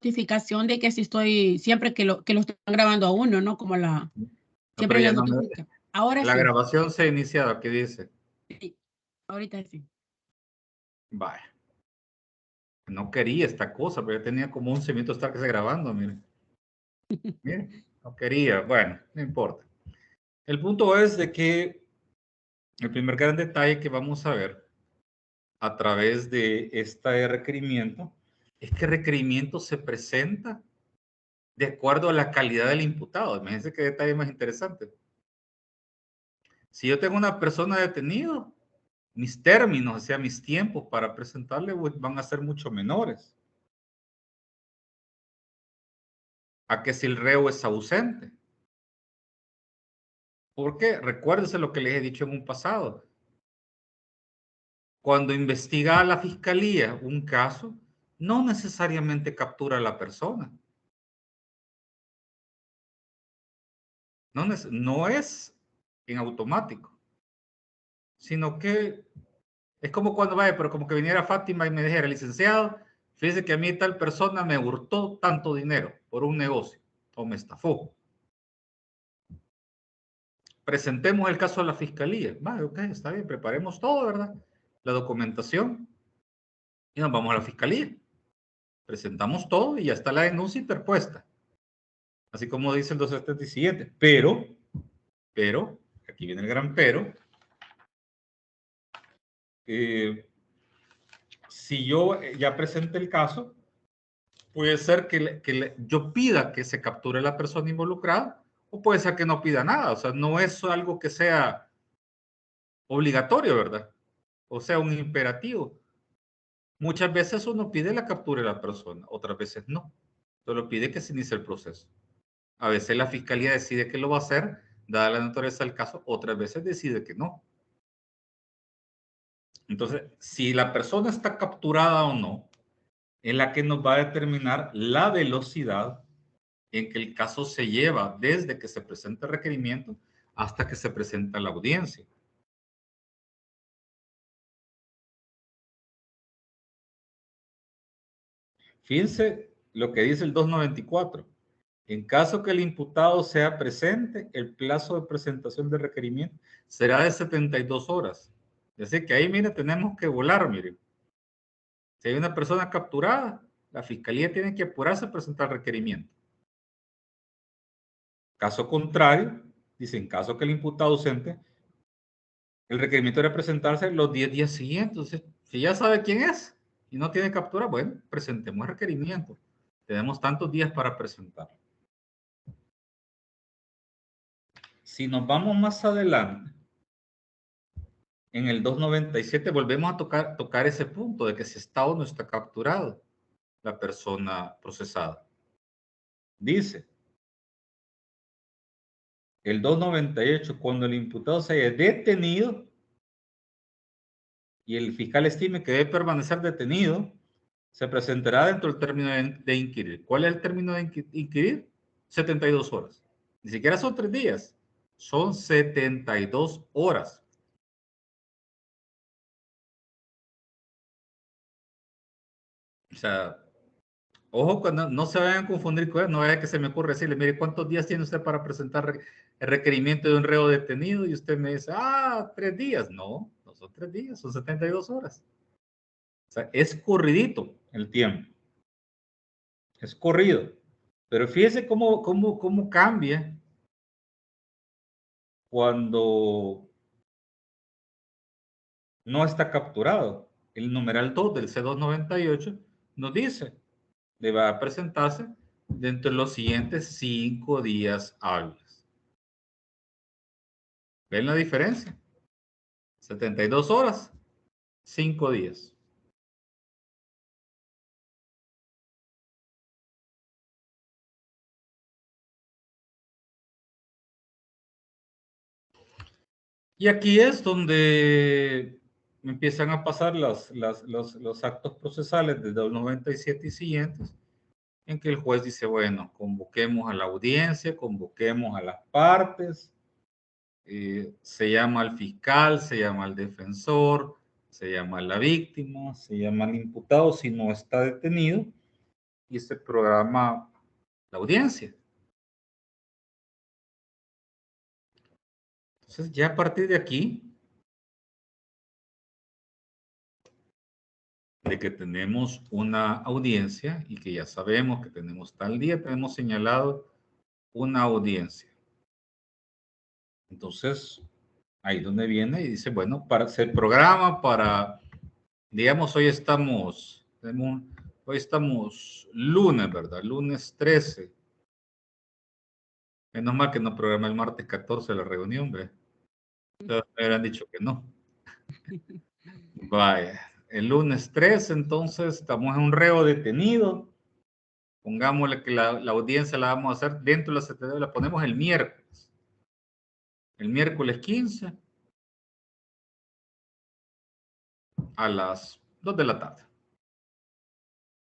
notificación de que si estoy, siempre que lo están grabando a uno, ¿no? Como No, siempre pero ya le no me... notifica. Ahora La sí. grabación se ha iniciado, aquí dice. Sí, ahorita sí. Vaya. No quería esta cosa, pero ya tenía como 11 minutos estar que se grabando, miren. Miren, no quería. Bueno, no importa. El punto es de que el primer gran detalle que vamos a ver a través de este requerimiento es que el requerimiento se presenta de acuerdo a la calidad del imputado. Imagínense qué detalle más interesante. Si yo tengo una persona detenida, mis términos, o sea, mis tiempos para presentarle van a ser mucho menores a que si el reo es ausente. Porque recuérdese lo que les he dicho en un pasado. Cuando investiga la fiscalía un caso, no necesariamente captura a la persona. No es en automático, sino que es como cuando vaya, pero como que viniera Fátima y me dijera, licenciado, fíjese que a mí tal persona me hurtó tanto dinero por un negocio o me estafó. Presentemos el caso a la fiscalía. Vale, ok, está bien, preparemos todo, ¿verdad? La documentación y nos vamos a la fiscalía. Presentamos todo y ya está la denuncia interpuesta. Así como dice el 277. Pero, aquí viene el gran pero, si yo ya presenté el caso, puede ser que yo pida que se capture la persona involucrada o puede ser que no pida nada. O sea, no es algo que sea obligatorio, ¿verdad? O sea, un imperativo. Muchas veces uno pide la captura de la persona, otras veces no. Solo pide que se inicie el proceso. A veces la fiscalía decide que lo va a hacer, dada la naturaleza del caso, otras veces decide que no. Entonces, si la persona está capturada o no, es la que nos va a determinar la velocidad en que el caso se lleva desde que se presenta el requerimiento hasta que se presenta la audiencia. Fíjense lo que dice el 294. En caso que el imputado sea presente, el plazo de presentación de requerimiento será de 72 horas. Es decir, que ahí, mire, tenemos que volar, mire. Si hay una persona capturada, la fiscalía tiene que apurarse a presentar el requerimiento. Caso contrario, dice, en caso que el imputado ausente, el requerimiento debe presentarse los 10 días siguientes. Entonces, si ya sabe quién es y no tiene captura, bueno, presentemos el requerimiento. Tenemos tantos días para presentar. Si nos vamos más adelante, en el 297 volvemos a tocar ese punto de que si está o no está capturado la persona procesada. Dice, el 298, cuando el imputado se haya detenido y el fiscal estime que debe permanecer detenido, se presentará dentro del término de inquirir. ¿Cuál es el término de inquirir? 72 horas. Ni siquiera son 3 días, son 72 horas. O sea, ojo, cuando no se vayan a confundir con él, no vaya que se me ocurre decirle, mire, ¿cuántos días tiene usted para presentar el requerimiento de un reo detenido? Y usted me dice, 3 días. No, no son 3 días, son 72 horas. O sea, es corridito el tiempo. Es corrido. Pero fíjese cómo cambia cuando no está capturado. El numeral 2 del C298 nos dice, debe presentarse dentro de los siguientes 5 días hábiles. ¿Ven la diferencia? 72 horas, 5 días. Y aquí es donde empiezan a pasar los actos procesales desde el 97 y siguientes, en que el juez dice, bueno, convoquemos a la audiencia, convoquemos a las partes, se llama al fiscal, se llama al defensor, se llama a la víctima, se llama al imputado si no está detenido, y se programa la audiencia. Entonces, ya a partir de aquí, de que tenemos una audiencia y que ya sabemos que tenemos tal día, tenemos señalado una audiencia. Entonces, ahí donde viene y dice, bueno, se programa para, digamos, hoy estamos lunes, ¿verdad? Lunes 13. Menos mal que no programa el martes 14 la reunión, ¿verdad? Entonces, me hubieran dicho que no. Vaya, el lunes 13, entonces, estamos en un reo detenido. Pongámosle que la audiencia la vamos a hacer dentro de la CTD, la ponemos el miércoles. El miércoles 15 a las 2 de la tarde.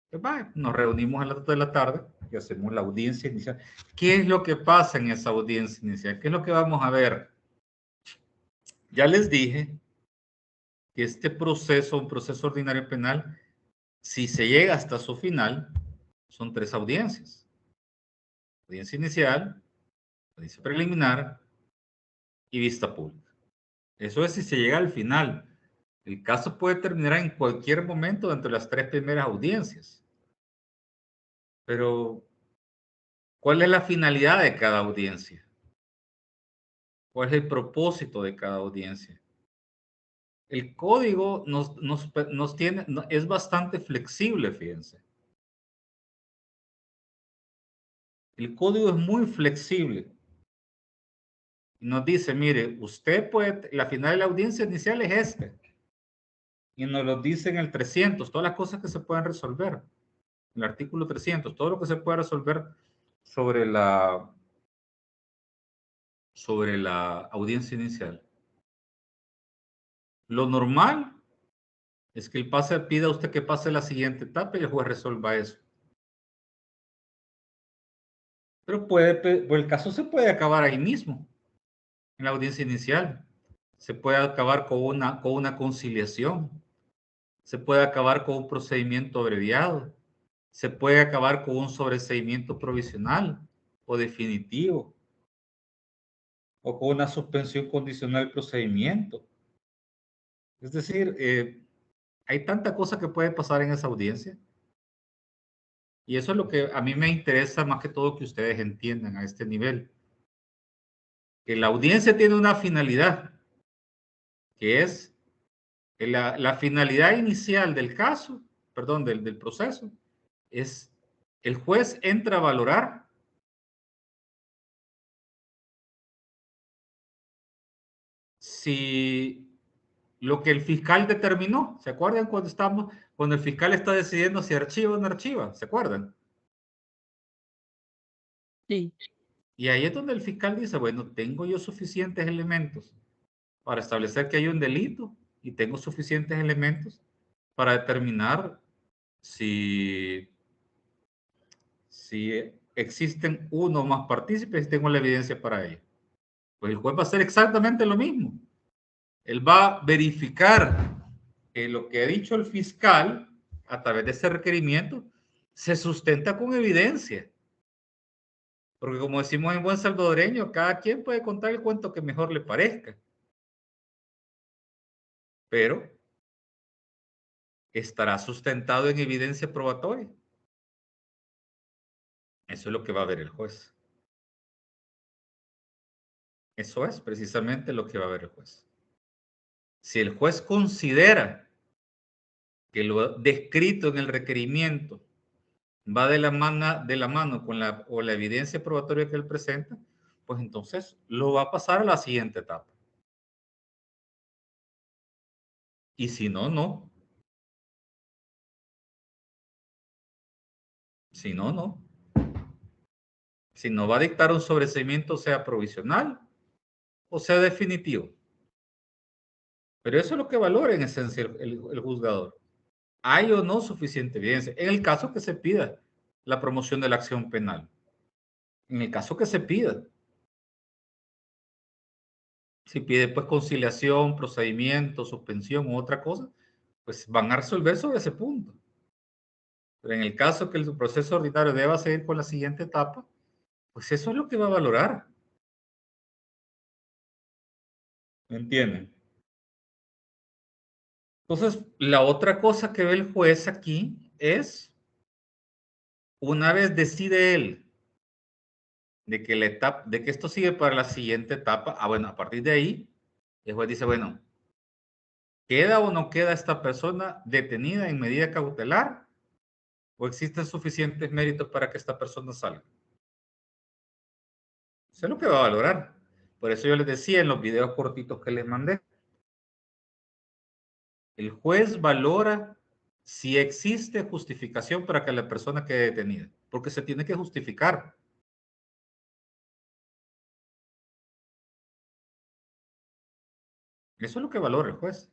Pues vaya, nos reunimos a las 2 de la tarde y hacemos la audiencia inicial. ¿Qué es lo que pasa en esa audiencia inicial? ¿Qué es lo que vamos a ver? Ya les dije que este proceso, un proceso ordinario penal, si se llega hasta su final, son 3 audiencias. Audiencia inicial, audiencia preliminar y vista pública. Eso es si se llega al final. El caso puede terminar en cualquier momento entre las 3 primeras audiencias. Pero, ¿cuál es la finalidad de cada audiencia? ¿Cuál es el propósito de cada audiencia? El código es bastante flexible, fíjense. El código es muy flexible. Nos dice, mire, usted puede, la final de la audiencia inicial es este. Y nos lo dice en el 300, todas las cosas que se pueden resolver. El artículo 300, todo lo que se puede resolver sobre la audiencia inicial. Lo normal es que el pase pida a usted que pase la siguiente etapa y el juez resuelva eso. Pero el caso se puede acabar ahí mismo, en la audiencia inicial. Se puede acabar con una conciliación. Se puede acabar con un procedimiento abreviado. Se puede acabar con un sobreseimiento provisional o definitivo. O con una suspensión condicional del procedimiento. Es decir, hay tanta cosa que puede pasar en esa audiencia. Y eso es lo que a mí me interesa más que todo que ustedes entiendan a este nivel. Que la audiencia tiene una finalidad, que es la finalidad inicial del caso, perdón, del proceso, es el juez entra a valorar si lo que el fiscal determinó, ¿se acuerdan cuando el fiscal está decidiendo si archiva o no archiva? ¿Se acuerdan? Sí. Y ahí es donde el fiscal dice, bueno, tengo yo suficientes elementos para establecer que hay un delito y tengo suficientes elementos para determinar si existen uno o más partícipes y tengo la evidencia para ello. Pues el juez va a hacer exactamente lo mismo. Él va a verificar que lo que ha dicho el fiscal a través de ese requerimiento se sustenta con evidencia. Porque como decimos en buen salvadoreño, cada quien puede contar el cuento que mejor le parezca. Pero estará sustentado en evidencia probatoria. Eso es lo que va a ver el juez. Eso es precisamente lo que va a ver el juez. Si el juez considera que lo descrito en el requerimiento va de la mano con la evidencia probatoria que él presenta, pues entonces lo va a pasar a la siguiente etapa. Y si no, no. Si no, no. Si no, va a dictar un sobreseimiento, sea provisional o sea definitivo. Pero eso es lo que valora en esencia el juzgador. ¿Hay o no suficiente evidencia? En el caso que se pida la promoción de la acción penal. En el caso que se pida. Si pide pues conciliación, procedimiento, suspensión u otra cosa, pues van a resolver sobre ese punto. Pero en el caso que el proceso ordinario deba seguir con la siguiente etapa, pues eso es lo que va a valorar. ¿Me entienden? Entonces, la otra cosa que ve el juez aquí es, una vez decide él de que esto sigue para la siguiente etapa, bueno, a partir de ahí, el juez dice, bueno, ¿queda o no queda esta persona detenida en medida cautelar? ¿O existen suficientes méritos para que esta persona salga? Eso es lo que va a valorar. Por eso yo les decía en los videos cortitos que les mandé. El juez valora si existe justificación para que la persona quede detenida, porque se tiene que justificar. Eso es lo que valora el juez.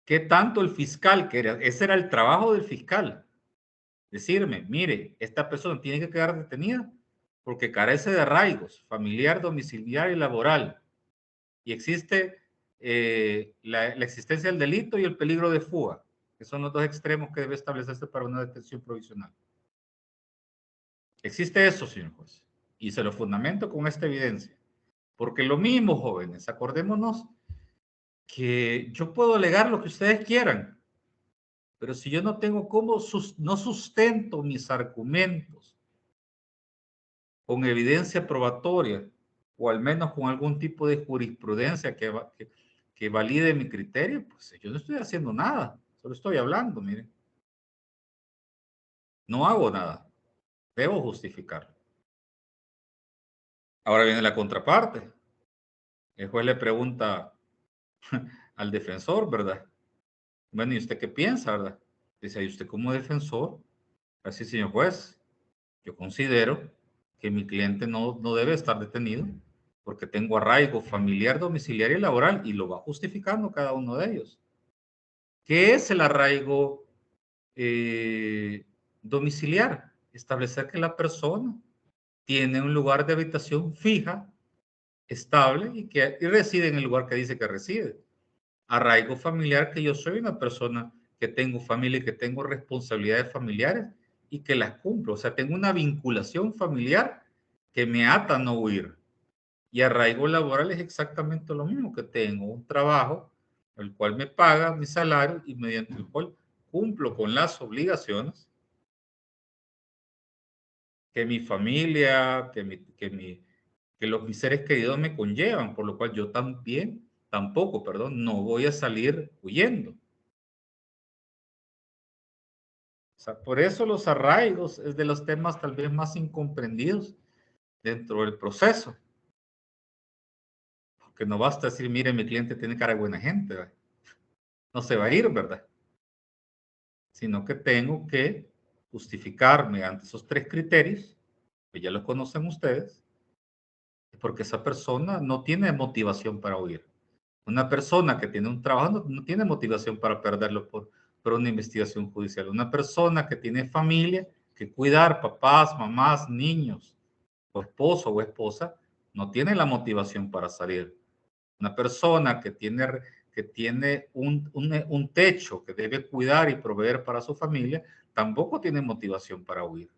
¿Qué tanto el fiscal quería? Ese era el trabajo del fiscal. Decirme, mire, esta persona tiene que quedar detenida porque carece de arraigos familiar, domiciliar y laboral. Y existe la existencia del delito y el peligro de fuga, que son los dos extremos que debe establecerse para una detención provisional. Existe eso, señor juez, y se lo fundamento con esta evidencia. Porque lo mismo, jóvenes, acordémonos que yo puedo alegar lo que ustedes quieran, pero si yo no tengo cómo, no sustento mis argumentos con evidencia probatoria, o al menos con algún tipo de jurisprudencia que valide mi criterio, pues yo no estoy haciendo nada, solo estoy hablando, miren. No hago nada, debo justificarlo. Ahora viene la contraparte. El juez le pregunta al defensor, ¿verdad? Bueno, ¿y usted qué piensa, verdad? Dice, ¿y usted como defensor? Así, señor juez, yo considero que mi cliente no debe estar detenido porque tengo arraigo familiar, domiciliario y laboral y lo va justificando cada uno de ellos. ¿Qué es el arraigo domiciliar? Establecer que la persona tiene un lugar de habitación fija, estable y reside en el lugar que dice que reside. Arraigo familiar, que yo soy una persona que tengo familia y que tengo responsabilidades familiares y que las cumplo. O sea, tengo una vinculación familiar que me ata a no huir. Y arraigo laboral es exactamente lo mismo, que tengo un trabajo, el cual me paga mi salario y mediante el cual cumplo con las obligaciones que mi familia, que mis seres queridos me conllevan, por lo cual yo tampoco, perdón, no voy a salir huyendo. O sea, por eso los arraigos es de los temas tal vez más incomprendidos dentro del proceso. Porque no basta decir, mire, mi cliente tiene cara de buena gente, ¿verdad? No se va a ir, ¿verdad? Sino que tengo que justificarme ante esos tres criterios, que ya los conocen ustedes, porque esa persona no tiene motivación para huir. Una persona que tiene un trabajo no tiene motivación para perderlo por una investigación judicial. Una persona que tiene familia que cuidar, papás, mamás, niños, o esposo o esposa, no tiene la motivación para salir. Una persona que tiene un techo que debe cuidar y proveer para su familia, tampoco tiene motivación para huir.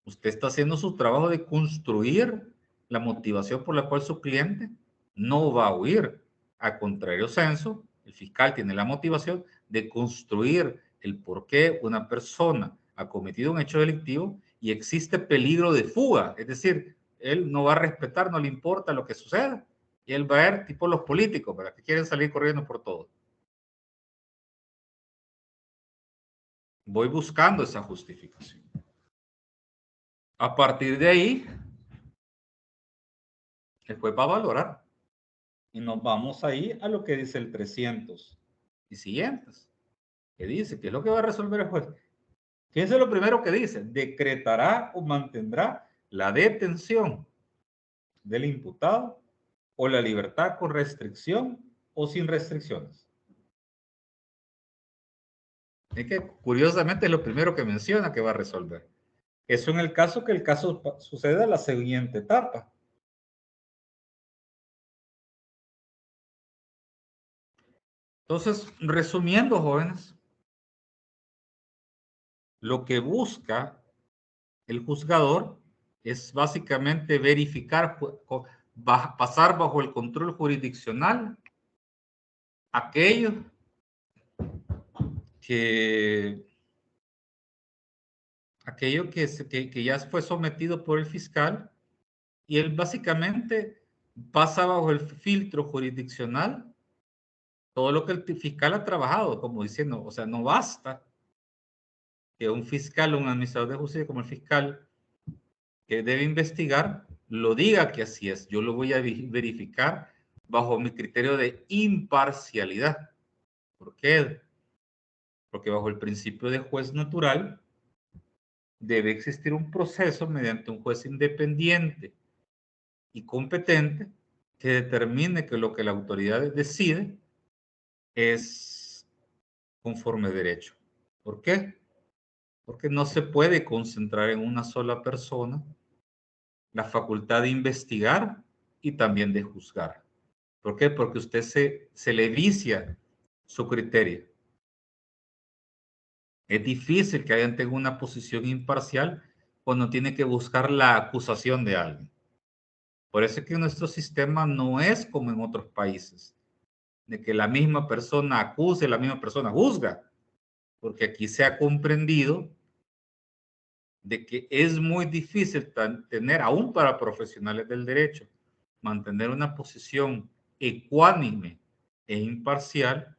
Usted está haciendo su trabajo de construir la motivación por la cual su cliente no va a huir. A contrario censo, el fiscal tiene la motivación de construir el por qué una persona ha cometido un hecho delictivo y existe peligro de fuga. Es decir, él no va a respetar, no le importa lo que suceda. Y él va a ver tipo los políticos, ¿verdad? Que quieren salir corriendo por todo. Voy buscando esa justificación. A partir de ahí, el juez va a valorar. Y nos vamos ahí a lo que dice el 300 y siguientes. ¿Qué dice? ¿Qué es lo que va a resolver el juez? Fíjense lo primero que dice. Decretará o mantendrá la detención del imputado o la libertad con restricción o sin restricciones. Es que curiosamente es lo primero que menciona que va a resolver. Eso en el caso que el caso suceda en la siguiente etapa. Entonces, resumiendo, jóvenes, lo que busca el juzgador es básicamente verificar, pasar bajo el control jurisdiccional aquello que que ya fue sometido por el fiscal, y él básicamente pasa bajo el filtro jurisdiccional todo lo que el fiscal ha trabajado, como diciendo, o sea, no basta que un fiscal o un administrador de justicia como el fiscal que debe investigar lo diga que así es. Yo lo voy a verificar bajo mi criterio de imparcialidad. ¿Por qué? Porque bajo el principio de juez natural debe existir un proceso mediante un juez independiente y competente que determine que lo que la autoridad decide es conforme a derecho. ¿Por qué? Porque no se puede concentrar en una sola persona la facultad de investigar y también de juzgar. ¿Por qué? Porque usted se le vicia su criterio. Es difícil que alguien tenga una posición imparcial cuando tiene que buscar la acusación de alguien. Por eso es que nuestro sistema no es como en otros países, de que la misma persona acuse, la misma persona juzga, porque aquí se ha comprendido de que es muy difícil tener, aún para profesionales del derecho, mantener una posición ecuánime e imparcial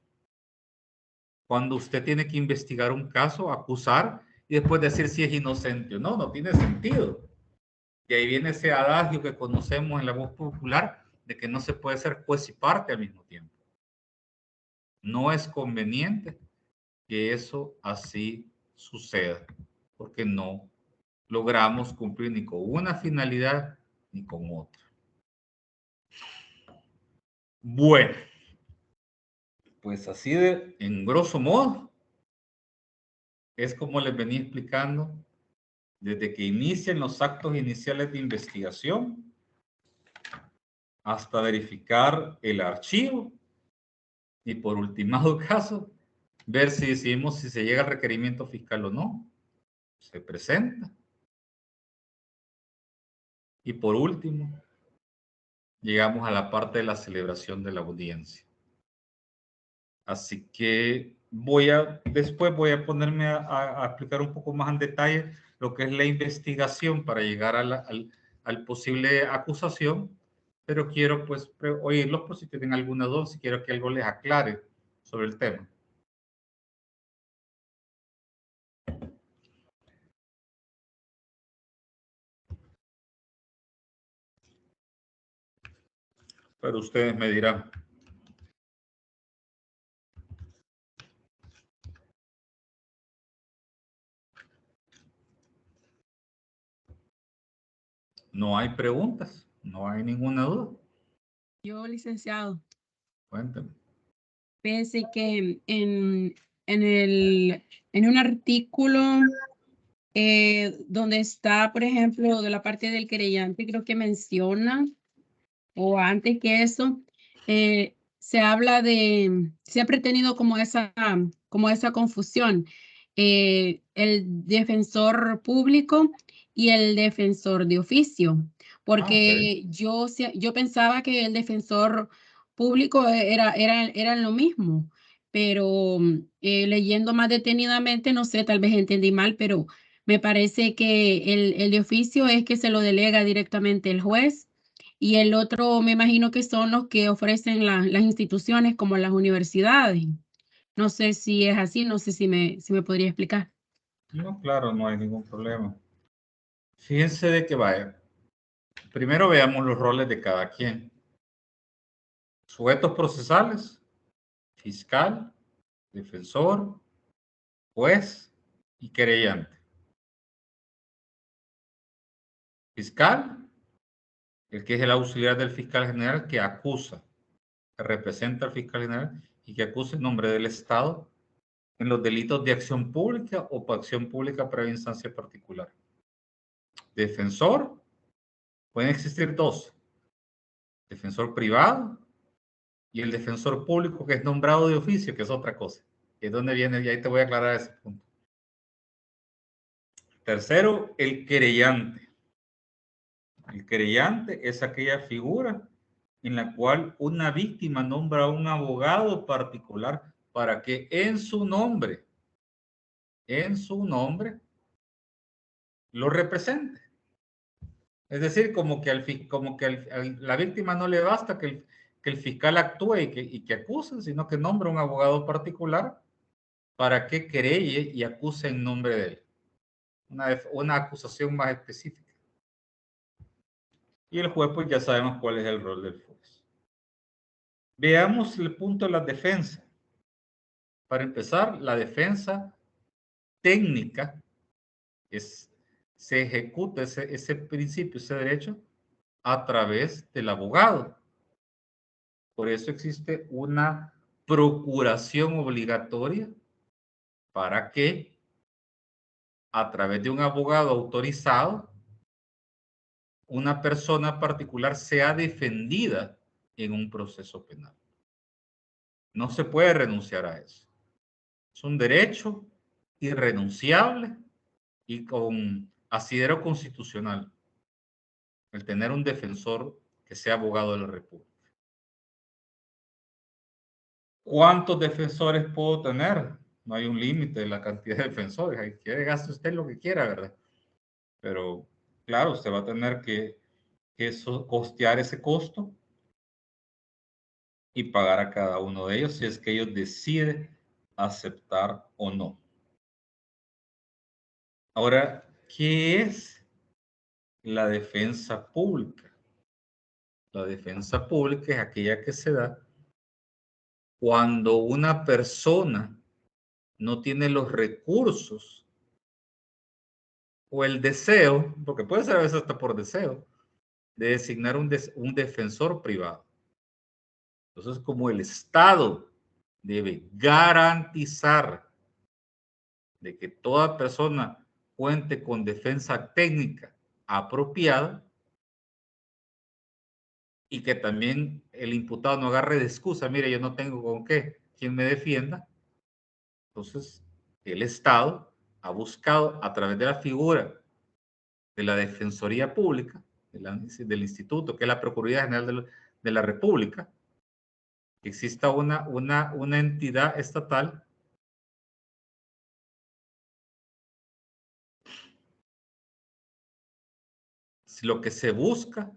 cuando usted tiene que investigar un caso, acusar y después decir si es inocente o no. No tiene sentido. Y ahí viene ese adagio que conocemos en la voz popular de que no se puede ser juez y parte al mismo tiempo. No es conveniente que eso así suceda, porque no logramos cumplir ni con una finalidad ni con otra. Bueno, pues así de, en grosso modo, es como les venía explicando, desde que inician los actos iniciales de investigación hasta verificar el archivo y por ultimado caso, ver si decidimos si se llega al requerimiento fiscal o no. Se presenta. Y por último, llegamos a la parte de la celebración de la audiencia. Así que después voy a ponerme a explicar un poco más en detalle lo que es la investigación para llegar al posible acusación, pero quiero pues oírlos por si tienen alguna duda, si quiero que algo les aclare sobre el tema. Pero ustedes me dirán. No hay preguntas, no hay ninguna duda. Yo, licenciado, Cuéntame. pensé que en un artículo donde está, por ejemplo, de la parte del querellante, creo que menciona, o antes que eso, se habla de, siempre he tenido como esa confusión, el defensor público y el defensor de oficio, porque Okay. yo pensaba que el defensor público era lo mismo, pero leyendo más detenidamente, no sé, tal vez entendí mal, pero me parece que el de oficio es que se lo delega directamente el juez y el otro me imagino que son los que ofrecen las instituciones como las universidades. No sé si es así, no sé si me podría explicar. No, claro, no hay ningún problema. Fíjense de que vaya. Primero veamos los roles de cada quien. Sujetos procesales, fiscal, defensor, juez y querellante. Fiscal, el que es el auxiliar del fiscal general que acusa, que representa al fiscal general y que acusa en nombre del Estado en los delitos de acción pública o por acción pública previa instancia particular. Defensor, pueden existir dos. Defensor privado y el defensor público que es nombrado de oficio, que es otra cosa. Que es donde viene, y ahí te voy a aclarar ese punto. Tercero, el querellante. El querellante es aquella figura en la cual una víctima nombra a un abogado particular para que en su nombre, lo represente. Es decir, como que, la víctima no le basta que el fiscal actúe y que acuse, sino que nombra un abogado particular para que querelle y acuse en nombre de él. Una acusación más específica. Y el juez, pues ya sabemos cuál es el rol del juez. Veamos el punto de la defensa. Para empezar, la defensa técnica se ejecuta ese principio, ese derecho, a través del abogado. Por eso existe una procuración obligatoria para que, a través de un abogado autorizado, una persona particular sea defendida en un proceso penal. No se puede renunciar a eso. Es un derecho irrenunciable y con asidero constitucional el tener un defensor que sea abogado de la República. ¿Cuántos defensores puedo tener? No hay un límite de la cantidad de defensores. Hay que gaste usted lo que quiera, ¿verdad? Pero claro, usted va a tener que costear ese costo y pagar a cada uno de ellos si es que ellos deciden aceptar o no. Ahora, ¿qué es la defensa pública? La defensa pública es aquella que se da cuando una persona no tiene los recursos o el deseo, porque puede ser a veces hasta por deseo, de designar un defensor privado. Entonces, como el Estado debe garantizar de que toda persona cuente con defensa técnica apropiada y que también el imputado no agarre de excusa, mire, yo no tengo con qué, quien me defienda. Entonces, el Estado ha buscado a través de la figura de la Defensoría Pública, del instituto, que es la Procuraduría General de la República, que exista una entidad estatal lo que se busca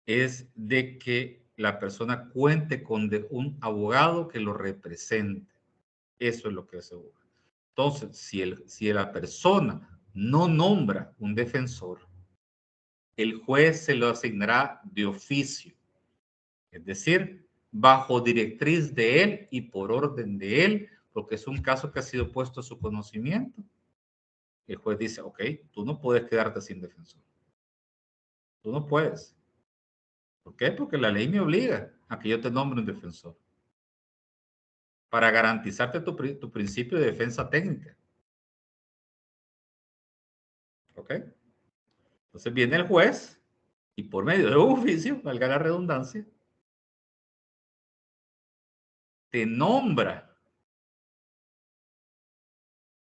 es de que la persona cuente con un abogado que lo represente. Eso es lo que se busca. Entonces, si la persona no nombra un defensor, el juez se lo asignará de oficio. Es decir, bajo directriz de él y por orden de él, porque es un caso que ha sido puesto a su conocimiento. El juez dice, ok, tú no puedes quedarte sin defensor. Tú no puedes. ¿Por qué? Porque la ley me obliga a que yo te nombre un defensor para garantizarte tu principio de defensa técnica. ¿Ok? Entonces viene el juez y por medio de un oficio, valga la redundancia, te nombra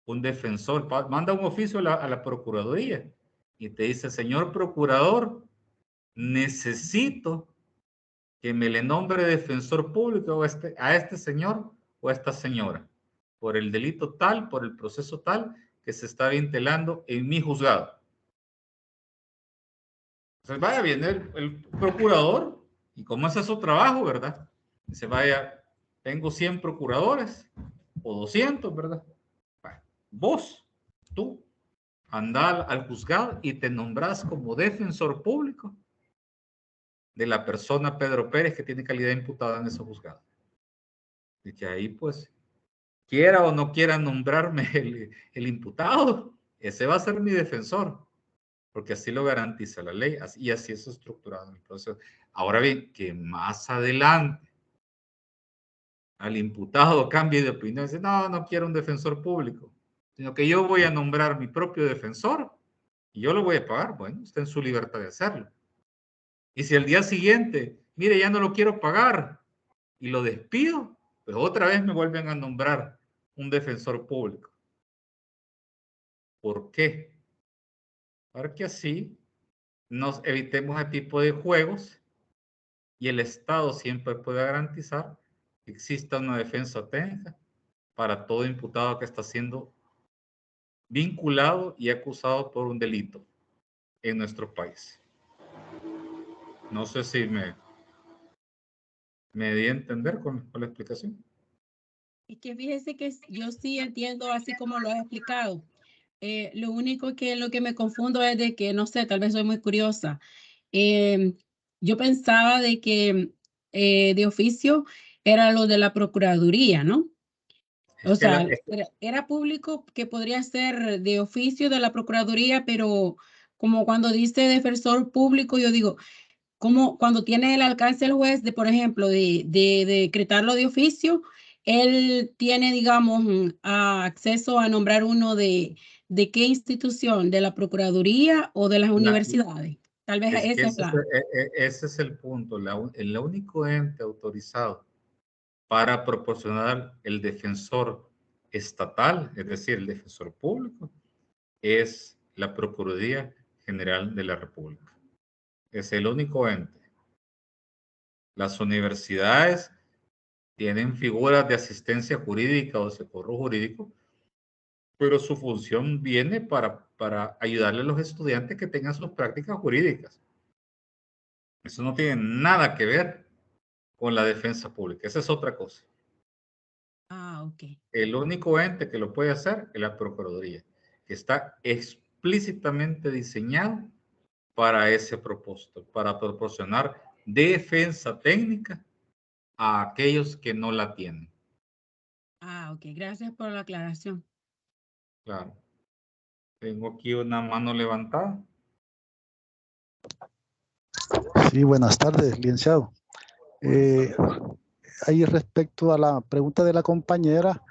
un defensor, manda un oficio a la Procuraduría y te dice, señor procurador, necesito que me le nombre defensor público a este señor o a esta señora por el delito tal, por el proceso tal que se está ventilando en mi juzgado. Entonces vaya, viene el procurador y como ese es su trabajo, ¿verdad? Dice, vaya, tengo 100 procuradores o 200, ¿verdad? Vaya, vos, tú, anda al juzgado y te nombras como defensor público de la persona Pedro Pérez que tiene calidad imputada en ese juzgado. Y que ahí, pues, quiera o no quiera nombrarme el imputado, ese va a ser mi defensor, porque así lo garantiza la ley y así es estructurado en el proceso. Ahora bien, que más adelante al imputado cambie de opinión, dice, no, no quiero un defensor público, sino que yo voy a nombrar mi propio defensor y yo lo voy a pagar, bueno, está en su libertad de hacerlo. Y si al día siguiente, mire, ya no lo quiero pagar y lo despido, pues, pues otra vez me vuelven a nombrar un defensor público. ¿Por qué? Para que así nos evitemos ese tipo de juegos y el Estado siempre pueda garantizar que exista una defensa técnica para todo imputado que está siendo vinculado y acusado por un delito en nuestro país. No sé si me di a entender con la explicación. Es que fíjese que yo sí entiendo así como lo has explicado. Lo único que lo que me confundo es de que, no sé, tal vez soy muy curiosa. Em, yo pensaba de que de oficio era lo de la Procuraduría, ¿no? Es O que, sea, era público que podría ser de oficio de la Procuraduría, pero como cuando dice defensor público, yo digo, como cuando tiene el alcance el juez de, por ejemplo, de decretarlo de oficio, él tiene, digamos, acceso a nombrar uno ¿de qué institución? ¿De la Procuraduría o de las la, universidades? Tal vez es que esa es la. ese es el punto. El único ente autorizado para proporcionar el defensor estatal, es decir, el defensor público, es la Procuraduría General de la República. Es el único ente. Las universidades tienen figuras de asistencia jurídica o socorro jurídico, pero su función viene para ayudarle a los estudiantes que tengan sus prácticas jurídicas. Eso no tiene nada que ver con la defensa pública. Esa es otra cosa. Ah, ok. El único ente que lo puede hacer es la Procuraduría, que está explícitamente diseñado para ese propósito, para proporcionar defensa técnica a aquellos que no la tienen. Ah, ok. Gracias por la aclaración. Claro. Tengo aquí una mano levantada. Sí, buenas tardes, licenciado. Buenas Eh, tardes. ahí respecto a la pregunta de la compañera,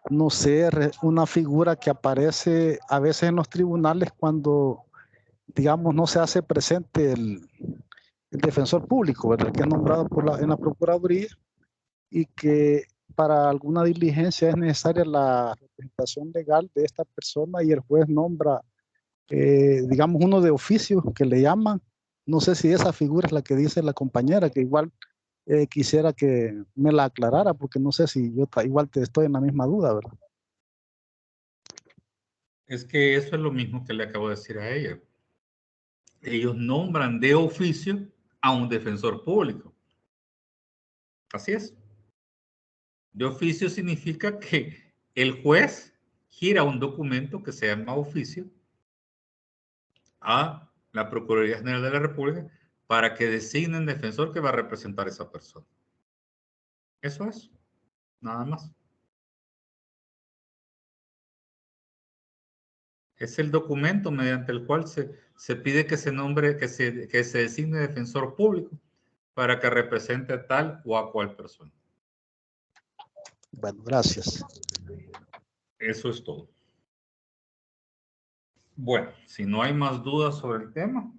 no sé, una figura que aparece a veces en los tribunales cuando, digamos, no se hace presente el defensor público, ¿verdad? Que es nombrado en la Procuraduría y que para alguna diligencia es necesaria la representación legal de esta persona y el juez nombra, digamos, uno de oficio que le llaman. No sé si esa figura es la que dice la compañera, que igual quisiera que me la aclarara, porque no sé si yo igual te estoy en la misma duda, ¿verdad? Es que eso es lo mismo que le acabo de decir a ella. Ellos nombran de oficio a un defensor público. Así es. De oficio significa que el juez gira un documento que se llama oficio a la Procuraduría General de la República para que designen defensor que va a representar a esa persona. Eso es, nada más. Es el documento mediante el cual se pide que se nombre, que se designe defensor público para que represente a tal o a cual persona. Bueno, gracias. Eso es todo. Bueno, si no hay más dudas sobre el tema,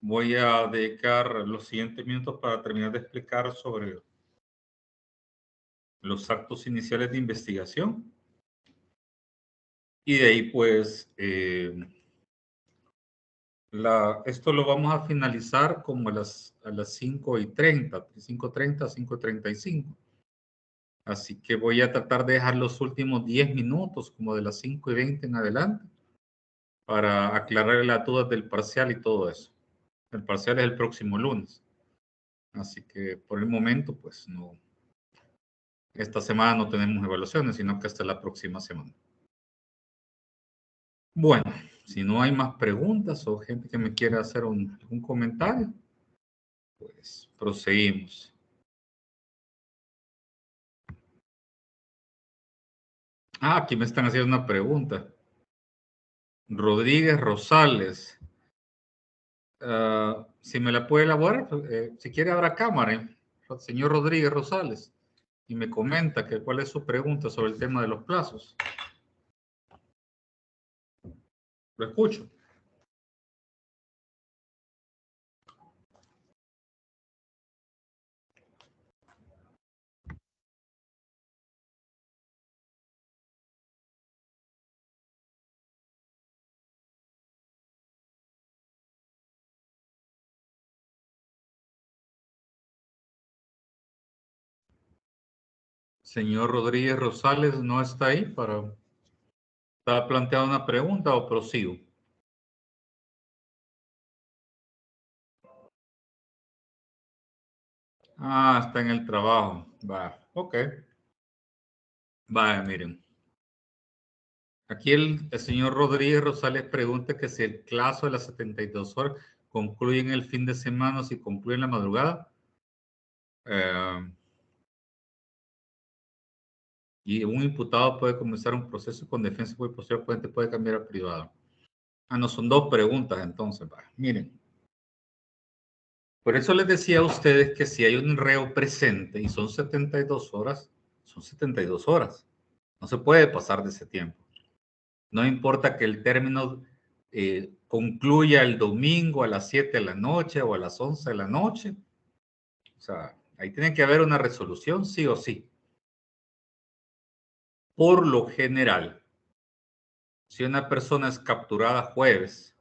voy a dedicar los siguientes minutos para terminar de explicar sobre los actos iniciales de investigación. Y de ahí, pues, esto lo vamos a finalizar como a las 5:30, 5:30, 5:35. Así que voy a tratar de dejar los últimos 10 minutos, como de las 5:20 en adelante, para aclarar las dudas del parcial y todo eso. El parcial es el próximo lunes. Así que por el momento, pues no, esta semana no tenemos evaluaciones, sino que hasta la próxima semana. Bueno, si no hay más preguntas o gente que me quiera hacer un comentario, pues proseguimos. Ah, aquí me están haciendo una pregunta. Rodríguez Rosales. Si me la puede elaborar, si quiere abra cámara, señor Rodríguez Rosales, y me comenta que cuál es su pregunta sobre el tema de los plazos. Lo escucho. Señor Rodríguez Rosales no está ahí para... ¿Está planteada una pregunta o prosigo? Ah, está en el trabajo. Va, ok. Vaya, miren. Aquí el señor Rodríguez Rosales pregunta que si el plazo de las 72 horas concluye en el fin de semana o si concluye en la madrugada. Y un imputado puede comenzar un proceso con defensa y posteriormente puede cambiar a privado. Ah, no, son dos preguntas entonces. Va. Miren. Por eso les decía a ustedes que si hay un reo presente y son 72 horas, son 72 horas. No se puede pasar de ese tiempo. No importa que el término concluya el domingo a las 7 de la noche o a las 11 de la noche. O sea, ahí tiene que haber una resolución, sí o sí. Por lo general, si una persona es capturada jueves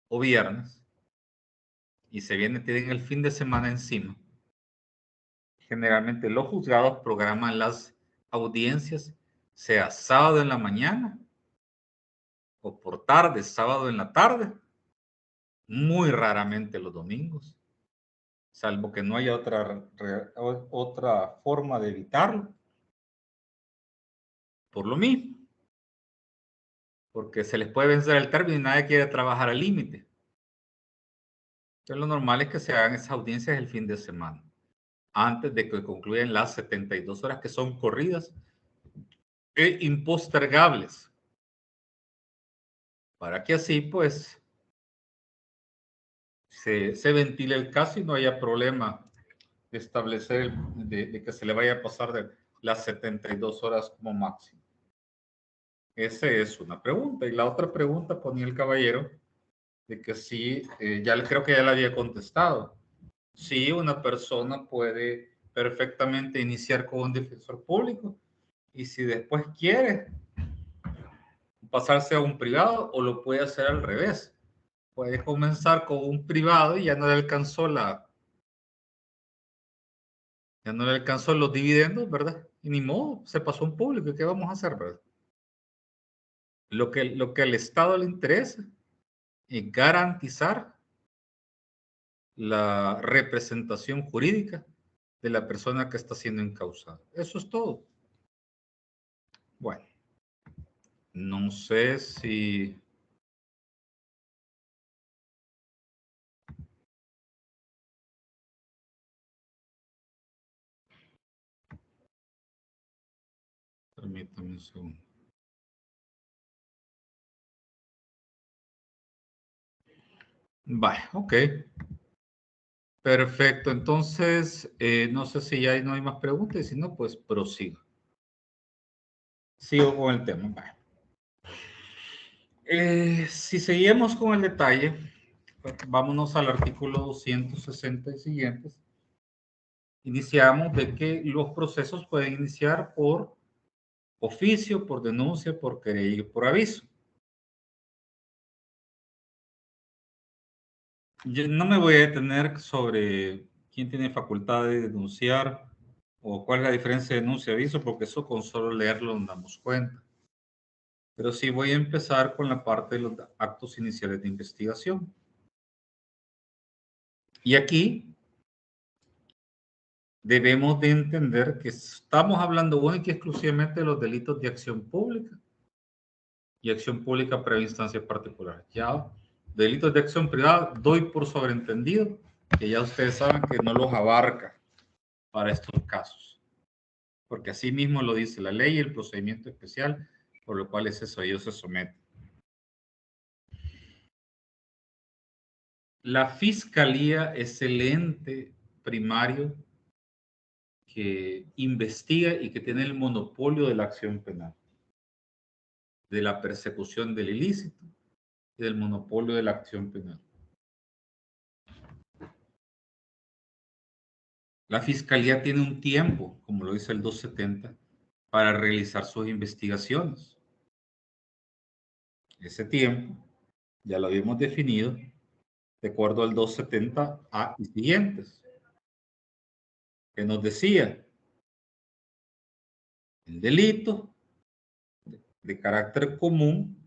o viernes y se viene, tienen el fin de semana encima, generalmente los juzgados programan las audiencias, sea sábado en la mañana o por tarde, sábado en la tarde, muy raramente los domingos, salvo que no haya otra forma de evitarlo. Por lo mismo, porque se les puede vencer el término y nadie quiere trabajar al límite. Entonces lo normal es que se hagan esas audiencias el fin de semana, antes de que concluyan las 72 horas que son corridas e impostergables, para que así pues se ventile el caso y no haya problema de establecer, de que se le vaya a pasar de las 72 horas como máximo. Esa es una pregunta. Y la otra pregunta ponía el caballero de que sí, creo que ya le había contestado. Sí, una persona puede perfectamente iniciar con un defensor público y si después quiere pasarse a un privado o lo puede hacer al revés. Puede comenzar con un privado y ya no le alcanzó ya no le alcanzó los dividendos, ¿verdad? Y ni modo, se pasó a un público. ¿Qué vamos a hacer, verdad? Lo que al Estado le interesa es garantizar la representación jurídica de la persona que está siendo encausada. Eso es todo. Bueno, no sé si... Permítame un segundo. Vale, ok. Perfecto. Entonces, no sé si ya no hay más preguntas y si no, pues prosigo. Sigo con el tema. Vale. Si seguimos con el detalle, vámonos al artículo 260 y siguientes. Iniciamos de que los procesos pueden iniciar por oficio, por denuncia, por querella y por aviso. Yo no me voy a detener sobre quién tiene facultad de denunciar o cuál es la diferencia de denuncia y aviso, porque eso con solo leerlo nos damos cuenta. Pero sí voy a empezar con la parte de los actos iniciales de investigación. Y aquí debemos de entender que estamos hablando única y exclusivamente de los delitos de acción pública y acción pública previa instancia particular. Ya delitos de acción privada doy por sobreentendido que ya ustedes saben que no los abarca para estos casos, porque así mismo lo dice la ley y el procedimiento especial por lo cual ellos se someten. La fiscalía es el ente primario que investiga y que tiene el monopolio de la acción penal, de la persecución del ilícito y del monopolio de la acción penal. La fiscalía tiene un tiempo, como lo dice el 270, para realizar sus investigaciones. Ese tiempo ya lo habíamos definido de acuerdo al 270A y siguientes, que nos decía El delito de carácter común,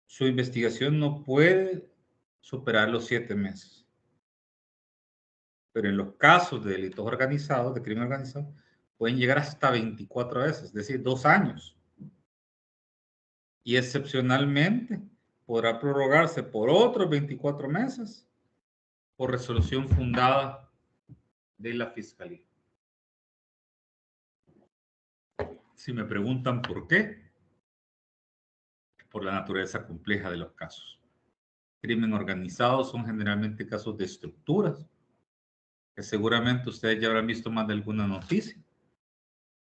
su investigación no puede superar los 7 meses. Pero en los casos de delitos organizados, de crimen organizado, pueden llegar hasta 24 veces, es decir, 2 años. Y excepcionalmente podrá prorrogarse por otros 24 meses por resolución fundada de la Fiscalía. Si me preguntan por qué, por la naturaleza compleja de los casos. Crimen organizado son generalmente casos de estructuras, que seguramente ustedes ya habrán visto más de alguna noticia,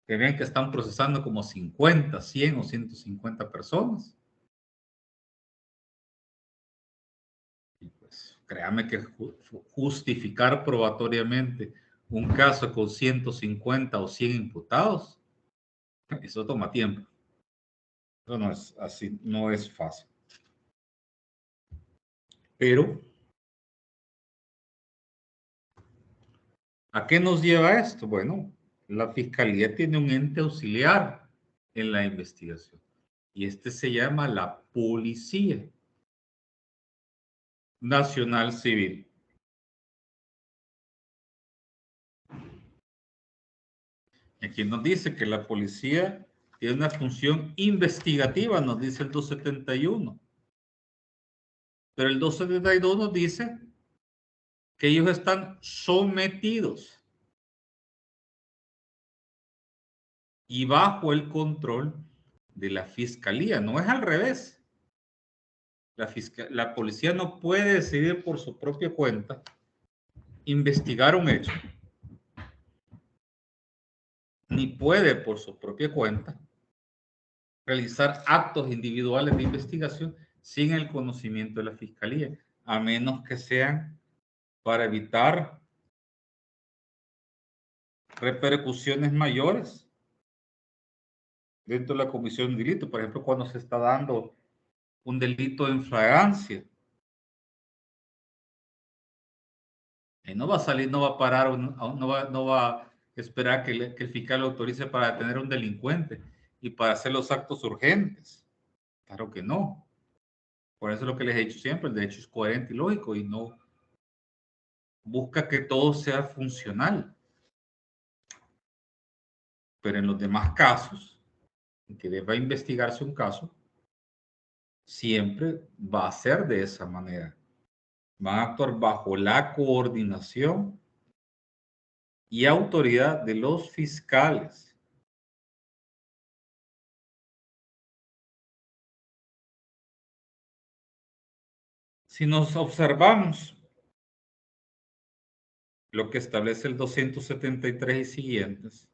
que ven que están procesando como 50, 100 o 150 personas. Y pues créame que justificar probatoriamente un caso con 150 o 100 imputados, eso toma tiempo. Eso no es así, no es fácil. Pero, ¿a qué nos lleva esto? Bueno, la Fiscalía tiene un ente auxiliar en la investigación y este se llama la Policía Nacional Civil. Aquí nos dice que la policía tiene una función investigativa, nos dice el 271. Pero el 272 nos dice que ellos están sometidos y bajo el control de la Fiscalía. No es al revés. La policía no puede decidir por su propia cuenta investigar un hecho, ni puede por su propia cuenta realizar actos individuales de investigación sin el conocimiento de la Fiscalía, a menos que sean para evitar repercusiones mayores dentro de la comisión de un delito. Por ejemplo, cuando se está dando un delito en flagrancia, no va a salir, no va a parar, no va a esperar que el fiscal lo autorice para detener a un delincuente y para hacer los actos urgentes. Claro que no. Por eso es lo que les he dicho siempre, el derecho es coherente y lógico y no busca que todo sea funcional. Pero en los demás casos, en que deba investigarse un caso, siempre va a ser de esa manera. Van a actuar bajo la coordinación y autoridad de los fiscales. Si nos observamos lo que establece el 273 y siguientes,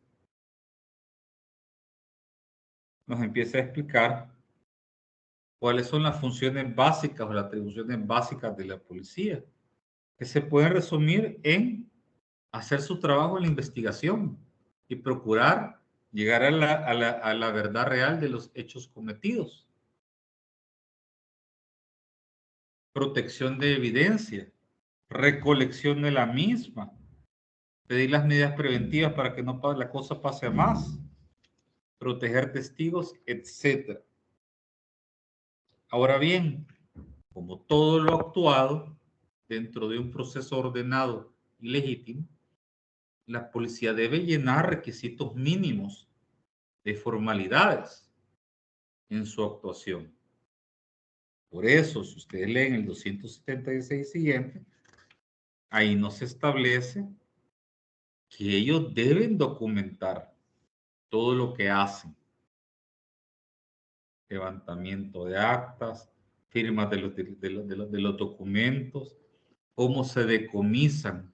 nos empieza a explicar cuáles son las funciones básicas o las atribuciones básicas de la policía, que se pueden resumir en hacer su trabajo en la investigación y procurar llegar a la verdad real de los hechos cometidos. Protección de evidencia, recolección de la misma, pedir las medidas preventivas para que no la cosa pase a más, proteger testigos, etc. Ahora bien, como todo lo actuado dentro de un proceso ordenado y legítimo, la policía debe llenar requisitos mínimos de formalidades en su actuación. Por eso, si ustedes leen el 276 siguiente, ahí nos establece que ellos deben documentar todo lo que hacen. Levantamiento de actas, firmas de los documentos, cómo se decomisan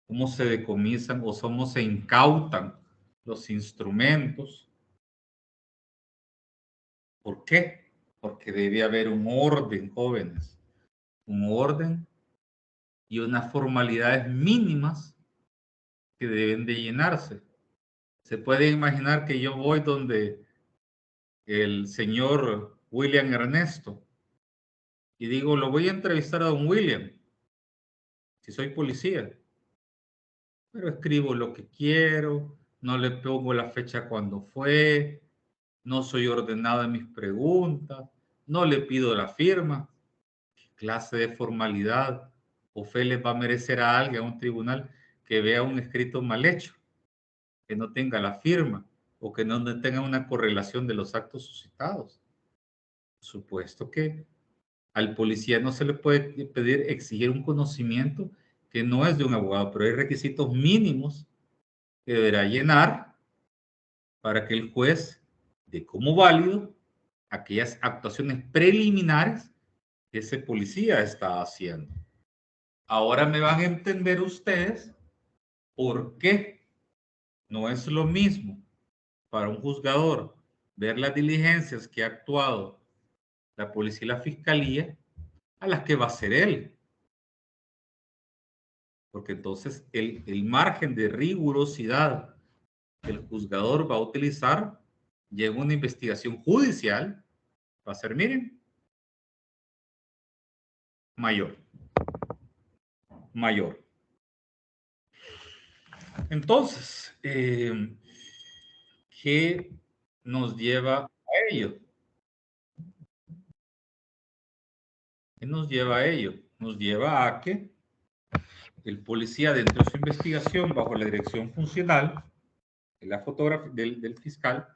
o cómo se incautan los instrumentos. ¿Por qué? Porque debe haber un orden, jóvenes, un orden y unas formalidades mínimas que deben de llenarse. Se puede imaginar que yo voy donde el señor William Ernesto y digo, lo voy a entrevistar a don William, si soy policía, pero escribo lo que quiero, no le pongo la fecha cuando fue, no soy ordenado en mis preguntas, no le pido la firma. ¿Qué clase de formalidad o fe les va a merecer a alguien, a un tribunal, que vea un escrito mal hecho, que no tenga la firma o que no tenga una correlación de los actos suscitados? Por supuesto que al policía no se le puede pedir, exigir un conocimiento que no es de un abogado, pero hay requisitos mínimos que deberá llenar para que el juez dé como válido aquellas actuaciones preliminares que ese policía está haciendo. Ahora me van a entender ustedes por qué no es lo mismo para un juzgador ver las diligencias que ha actuado la policía y la fiscalía a las que va a hacer él. Porque entonces el margen de rigurosidad que el juzgador va a utilizar ya en una investigación judicial va a ser, miren, mayor. Entonces, ¿qué nos lleva a ello? ¿Qué nos lleva a ello? Nos lleva a que el policía, dentro de su investigación, bajo la dirección funcional de la fotógrafa del fiscal,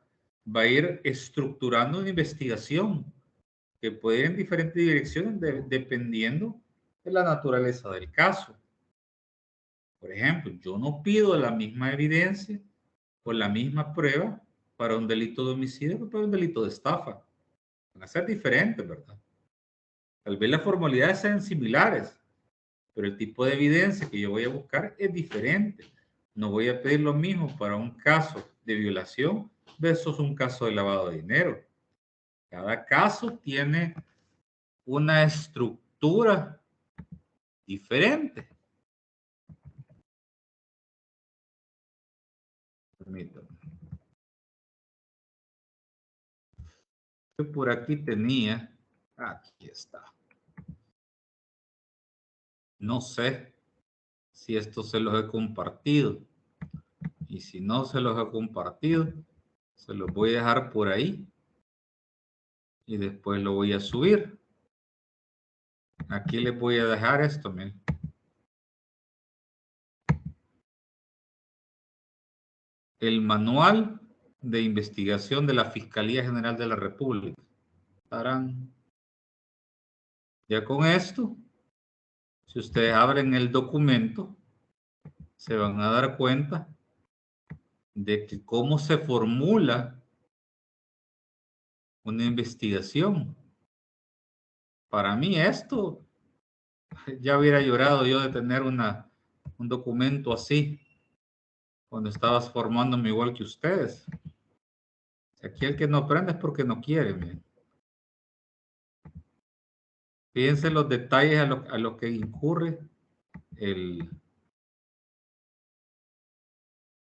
va a ir estructurando una investigación que puede ir en diferentes direcciones dependiendo de la naturaleza del caso. Por ejemplo, yo no pido la misma evidencia o la misma prueba para un delito de homicidio que para un delito de estafa. Van a ser diferentes, ¿verdad? Tal vez las formalidades sean similares, pero el tipo de evidencia que yo voy a buscar es diferente. No voy a pedir lo mismo para un caso de violación versus un caso de lavado de dinero. Cada caso tiene una estructura diferente. Permítanme. Yo por aquí tenía, aquí está. No sé si esto se los he compartido. Y si no se los he compartido, se los voy a dejar por ahí. Y después lo voy a subir. Aquí les voy a dejar esto, miren. El manual de investigación de la Fiscalía General de la República. ¡Tarán! Ya con esto, si ustedes abren el documento, se van a dar cuenta de que cómo se formula una investigación. Para mí esto, ya hubiera llorado yo de tener un documento así cuando estabas formándome igual que ustedes. Aquí el que no aprende es porque no quiere. Miren. Fíjense los detalles a lo que incurre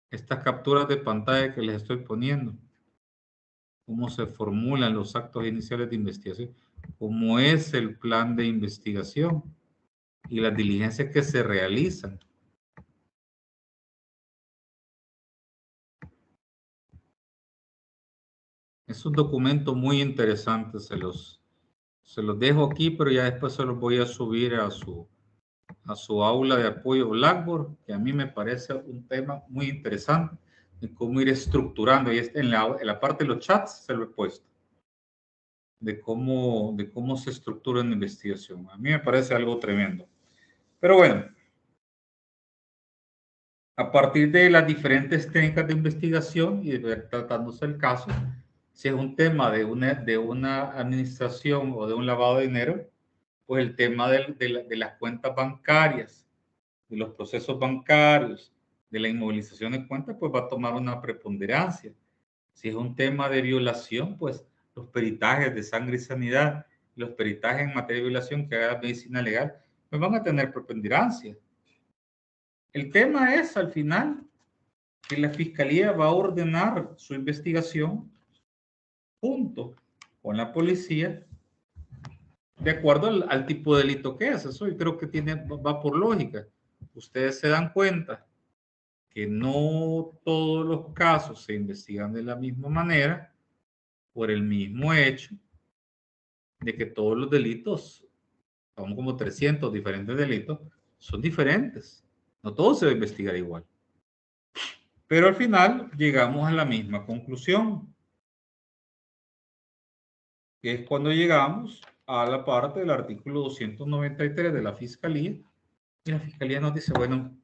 estas capturas de pantalla que les estoy poniendo. Cómo se formulan los actos iniciales de investigación, cómo es el plan de investigación y las diligencias que se realizan. Es un documento muy interesante, se los dejo aquí, pero ya después se los voy a subir a su aula de apoyo Blackboard, que a mí me parece un tema muy interesante de cómo ir estructurando, y en la parte de los chats se lo he puesto, de cómo se estructura una investigación. A mí me parece algo tremendo. Pero bueno, a partir de las diferentes técnicas de investigación y tratándose el caso, si es un tema de una administración o de un lavado de dinero, pues el tema de las cuentas bancarias, de los procesos bancarios, de la inmovilización de cuentas, pues va a tomar una preponderancia. Si es un tema de violación, pues los peritajes de sangre y sanidad, los peritajes en materia de violación que haga la medicina legal, pues van a tener preponderancia. El tema es, al final, que la fiscalía va a ordenar su investigación junto con la policía de acuerdo al tipo de delito que es. Eso yo creo que va por lógica. Ustedes se dan cuenta que no todos los casos se investigan de la misma manera por el mismo hecho de que todos los delitos, son como 300 diferentes delitos, son diferentes. No todo se va a investigar igual. Pero al final llegamos a la misma conclusión, que es cuando llegamos a la parte del artículo 293 de la Fiscalía, y la Fiscalía nos dice, bueno,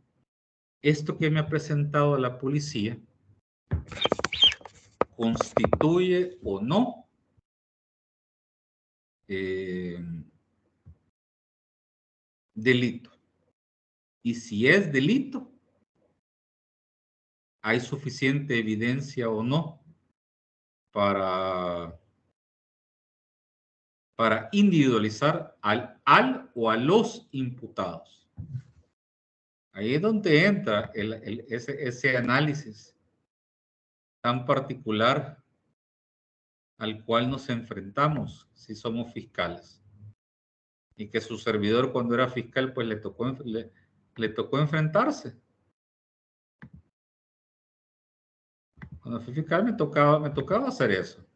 esto que me ha presentado la policía constituye o no delito. Y si es delito, ¿hay suficiente evidencia o no para individualizar al o a los imputados? Ahí es donde entra ese análisis tan particular al cual nos enfrentamos si somos fiscales. Y que su servidor, cuando era fiscal, pues le tocó enfrentarse. Cuando fui fiscal me tocaba hacer eso.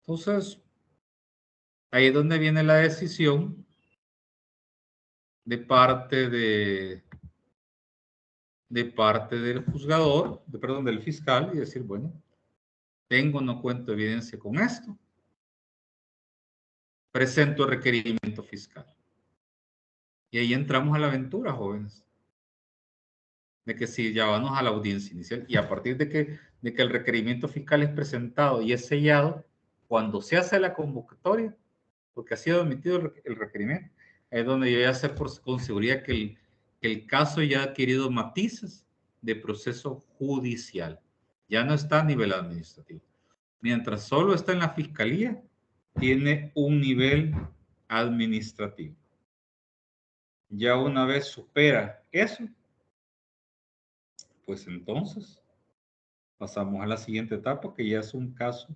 Entonces, ahí es donde viene la decisión de parte del juzgador, perdón, del fiscal, y decir, bueno, tengo, no cuento evidencia con esto, presento requerimiento fiscal. Y ahí entramos a la aventura, jóvenes, de que si ya vamos a la audiencia inicial, y a partir de que el requerimiento fiscal es presentado y es sellado, cuando se hace la convocatoria, porque ha sido emitido el requerimiento, es donde yo voy a hacer con seguridad que el caso ya ha adquirido matices de proceso judicial. Ya no está a nivel administrativo. Mientras solo está en la fiscalía, tiene un nivel administrativo. Ya una vez supera eso, pues entonces pasamos a la siguiente etapa, que ya es un caso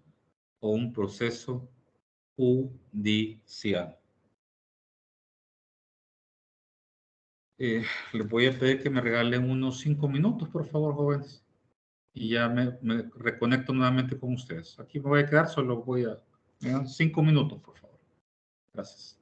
o un proceso judicial. Les voy a pedir que me regalen unos 5 minutos, por favor, jóvenes. Y ya me reconecto nuevamente con ustedes. Aquí me voy a quedar, solo voy a... 5 minutos, por favor. Gracias.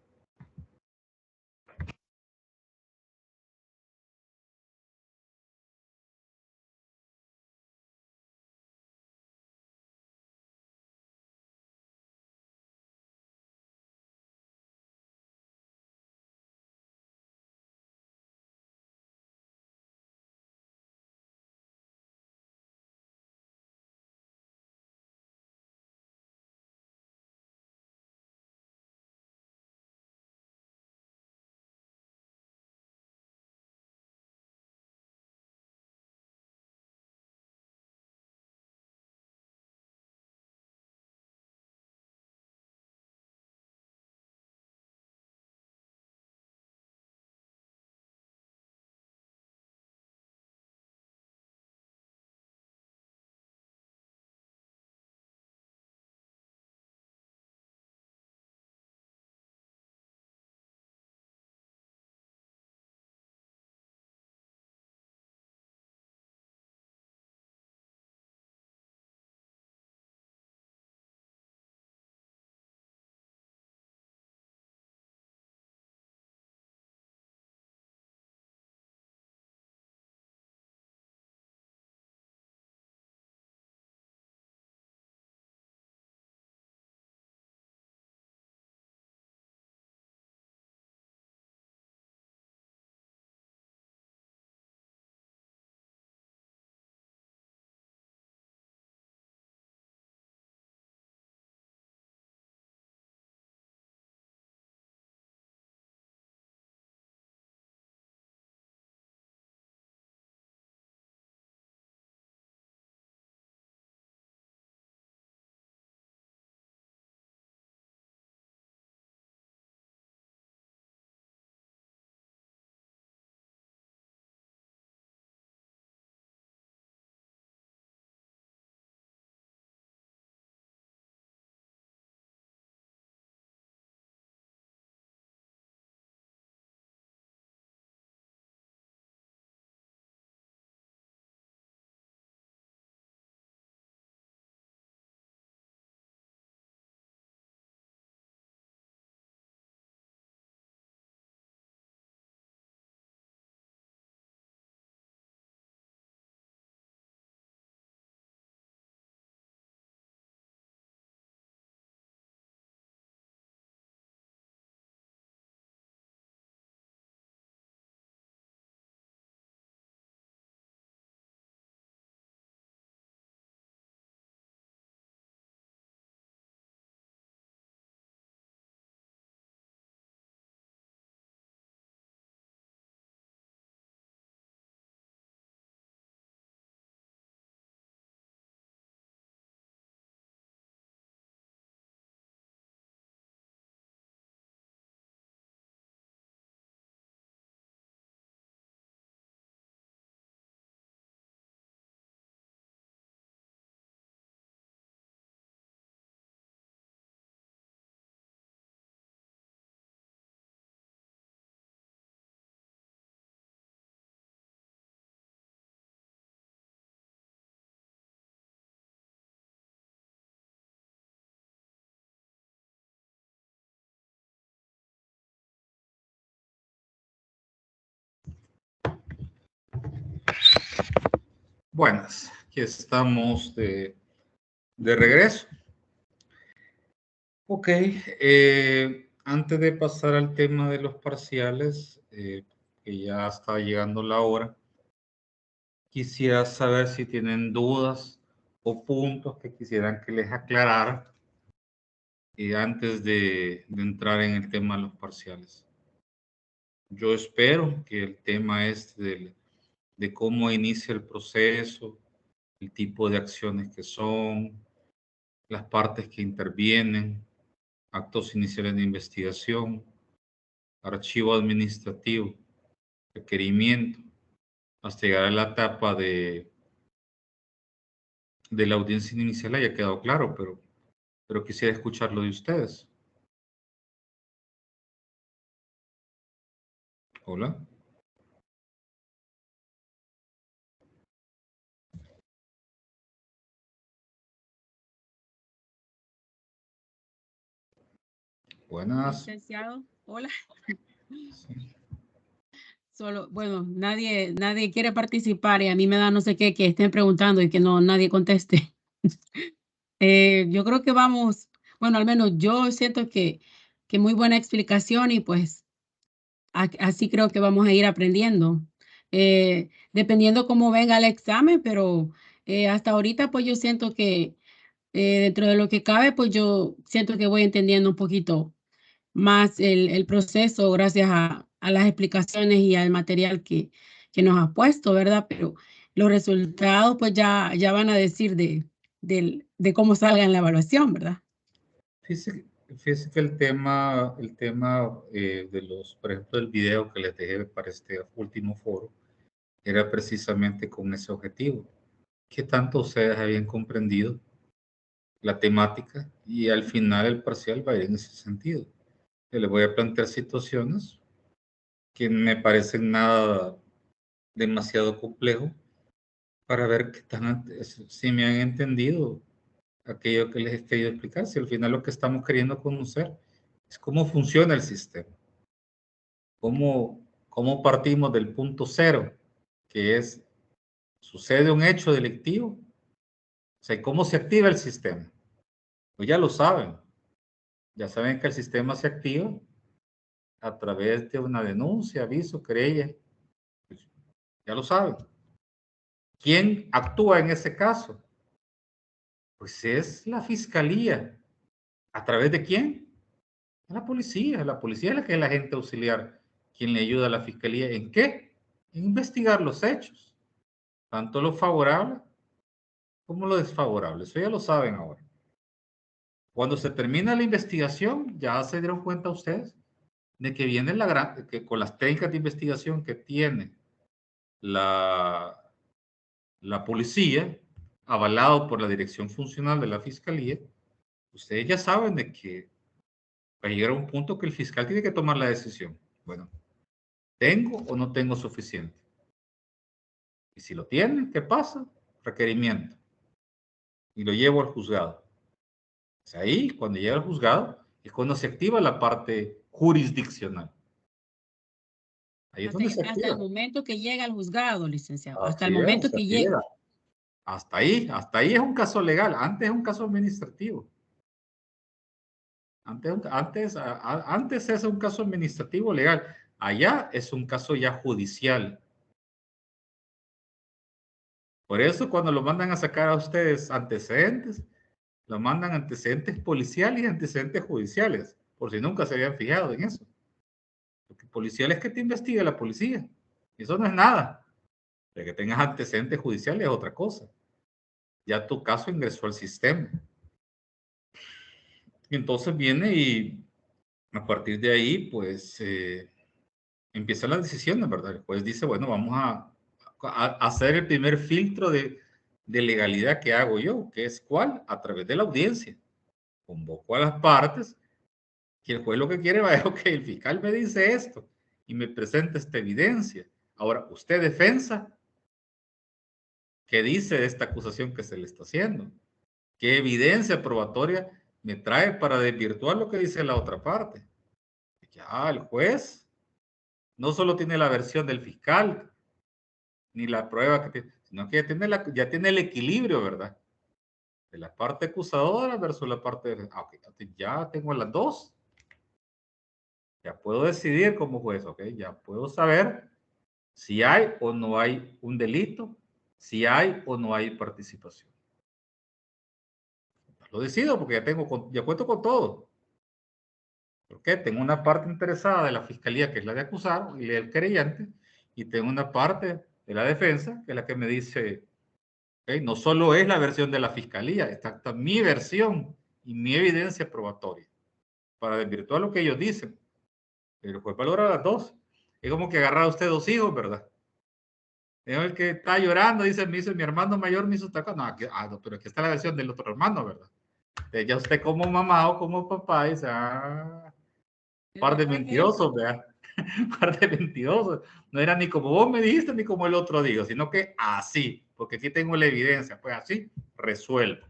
Buenas, aquí estamos de regreso. Ok, antes de pasar al tema de los parciales, que ya está llegando la hora, quisiera saber si tienen dudas o puntos que quisieran que les aclarara antes de entrar en el tema de los parciales. Yo espero que el tema de cómo inicia el proceso, el tipo de acciones que son, las partes que intervienen, actos iniciales de investigación, archivo administrativo, requerimiento, hasta llegar a la etapa de la audiencia inicial haya quedado claro, pero quisiera escucharlo de ustedes. Hola. Buenas. Licenciado, hola. Sí. Solo, bueno, nadie quiere participar y a mí me da no sé qué que estén preguntando y que no nadie conteste. Yo creo que vamos, bueno, al menos yo siento que muy buena explicación y pues así creo que vamos a ir aprendiendo. Dependiendo cómo venga el examen, pero hasta ahorita pues yo siento que dentro de lo que cabe, pues yo siento que voy entendiendo un poquito más el proceso gracias a las explicaciones y al material que nos ha puesto, ¿verdad? Pero los resultados pues ya van a decir de cómo salga en la evaluación, ¿verdad? Fíjese que el tema de los, por ejemplo, el video que les dejé para este último foro, era precisamente con ese objetivo. ¿Qué tanto ustedes habían comprendido la temática? Y al final el parcial va a ir en ese sentido. Yo les voy a plantear situaciones que me parecen nada demasiado complejo para ver qué tan, si me han entendido aquello que les he querido explicar. Si al final lo que estamos queriendo conocer es cómo funciona el sistema, cómo partimos del punto cero, que es, sucede un hecho delictivo, o sea, cómo se activa el sistema. Pues ya lo saben, ya saben que el sistema se activa a través de una denuncia, aviso, querella, pues ya lo saben. ¿Quién actúa en ese caso? Pues es la fiscalía. ¿A través de quién? La policía. La policía es la que es la agente auxiliar, quien le ayuda a la fiscalía. ¿En qué? En investigar los hechos, tanto lo favorable como lo desfavorable. Eso ya lo saben ahora. Cuando se termina la investigación, ya se dieron cuenta ustedes de que viene que con las técnicas de investigación que tiene la policía, avalado por la dirección funcional de la fiscalía, ustedes ya saben de que va a llegar a un punto que el fiscal tiene que tomar la decisión. Bueno, ¿tengo o no tengo suficiente? Y si lo tiene, ¿qué pasa? Requerimiento. Y lo llevo al juzgado. Es ahí, cuando llega al juzgado, es cuando se activa la parte jurisdiccional. Ahí es donde se Hasta activa. el momento que llega al juzgado, licenciado, hasta el Así es, momento que así llega. es. Hasta ahí es un caso legal. Antes es un caso administrativo. Antes es un caso administrativo legal. Allá es un caso ya judicial. Por eso cuando lo mandan a sacar a ustedes antecedentes, lo mandan antecedentes policiales y antecedentes judiciales, por si nunca se habían fijado en eso. Porque policial es que te investiga la policía. Eso no es nada. De que tengas antecedentes judiciales es otra cosa. Ya tu caso ingresó al sistema. Y entonces viene y a partir de ahí, pues, empiezan las decisiones, ¿verdad? El juez dice, bueno, vamos a hacer el primer filtro de legalidad que hago yo, que es ¿cuál? A través de la audiencia. Convoco a las partes y el juez lo que quiere es, ok, el fiscal me dice esto y me presenta esta evidencia. Ahora, usted defensa, ¿qué dice de esta acusación que se le está haciendo? ¿Qué evidencia probatoria me trae para desvirtuar lo que dice la otra parte? Ya el juez no solo tiene la versión del fiscal, ni la prueba que tiene, sino que ya tiene el equilibrio, ¿verdad? De la parte acusadora versus la parte de... ok, ya tengo las dos. Ya puedo decidir como juez, ok, ya puedo saber si hay o no hay un delito, si hay o no hay participación. Lo decido porque ya cuento con todo. Porque tengo una parte interesada de la fiscalía, que es la de acusar, y el querellante, y tengo una parte de la defensa, que es la que me dice, okay, no solo es la versión de la fiscalía, está mi versión y mi evidencia probatoria, para desvirtuar lo que ellos dicen. Pero juez valora las dos. Es como que agarrar a usted dos hijos, ¿verdad? Es el que está llorando, dice, mi hermano mayor me hizo esta cosa. No, pero aquí está la versión del otro hermano, ¿verdad? Ya usted como mamá o como papá dice, par de mentirosos, ¿verdad? Par de mentirosos. No era ni como vos me dijiste ni como el otro digo, sino que así, porque aquí tengo la evidencia, pues así resuelvo.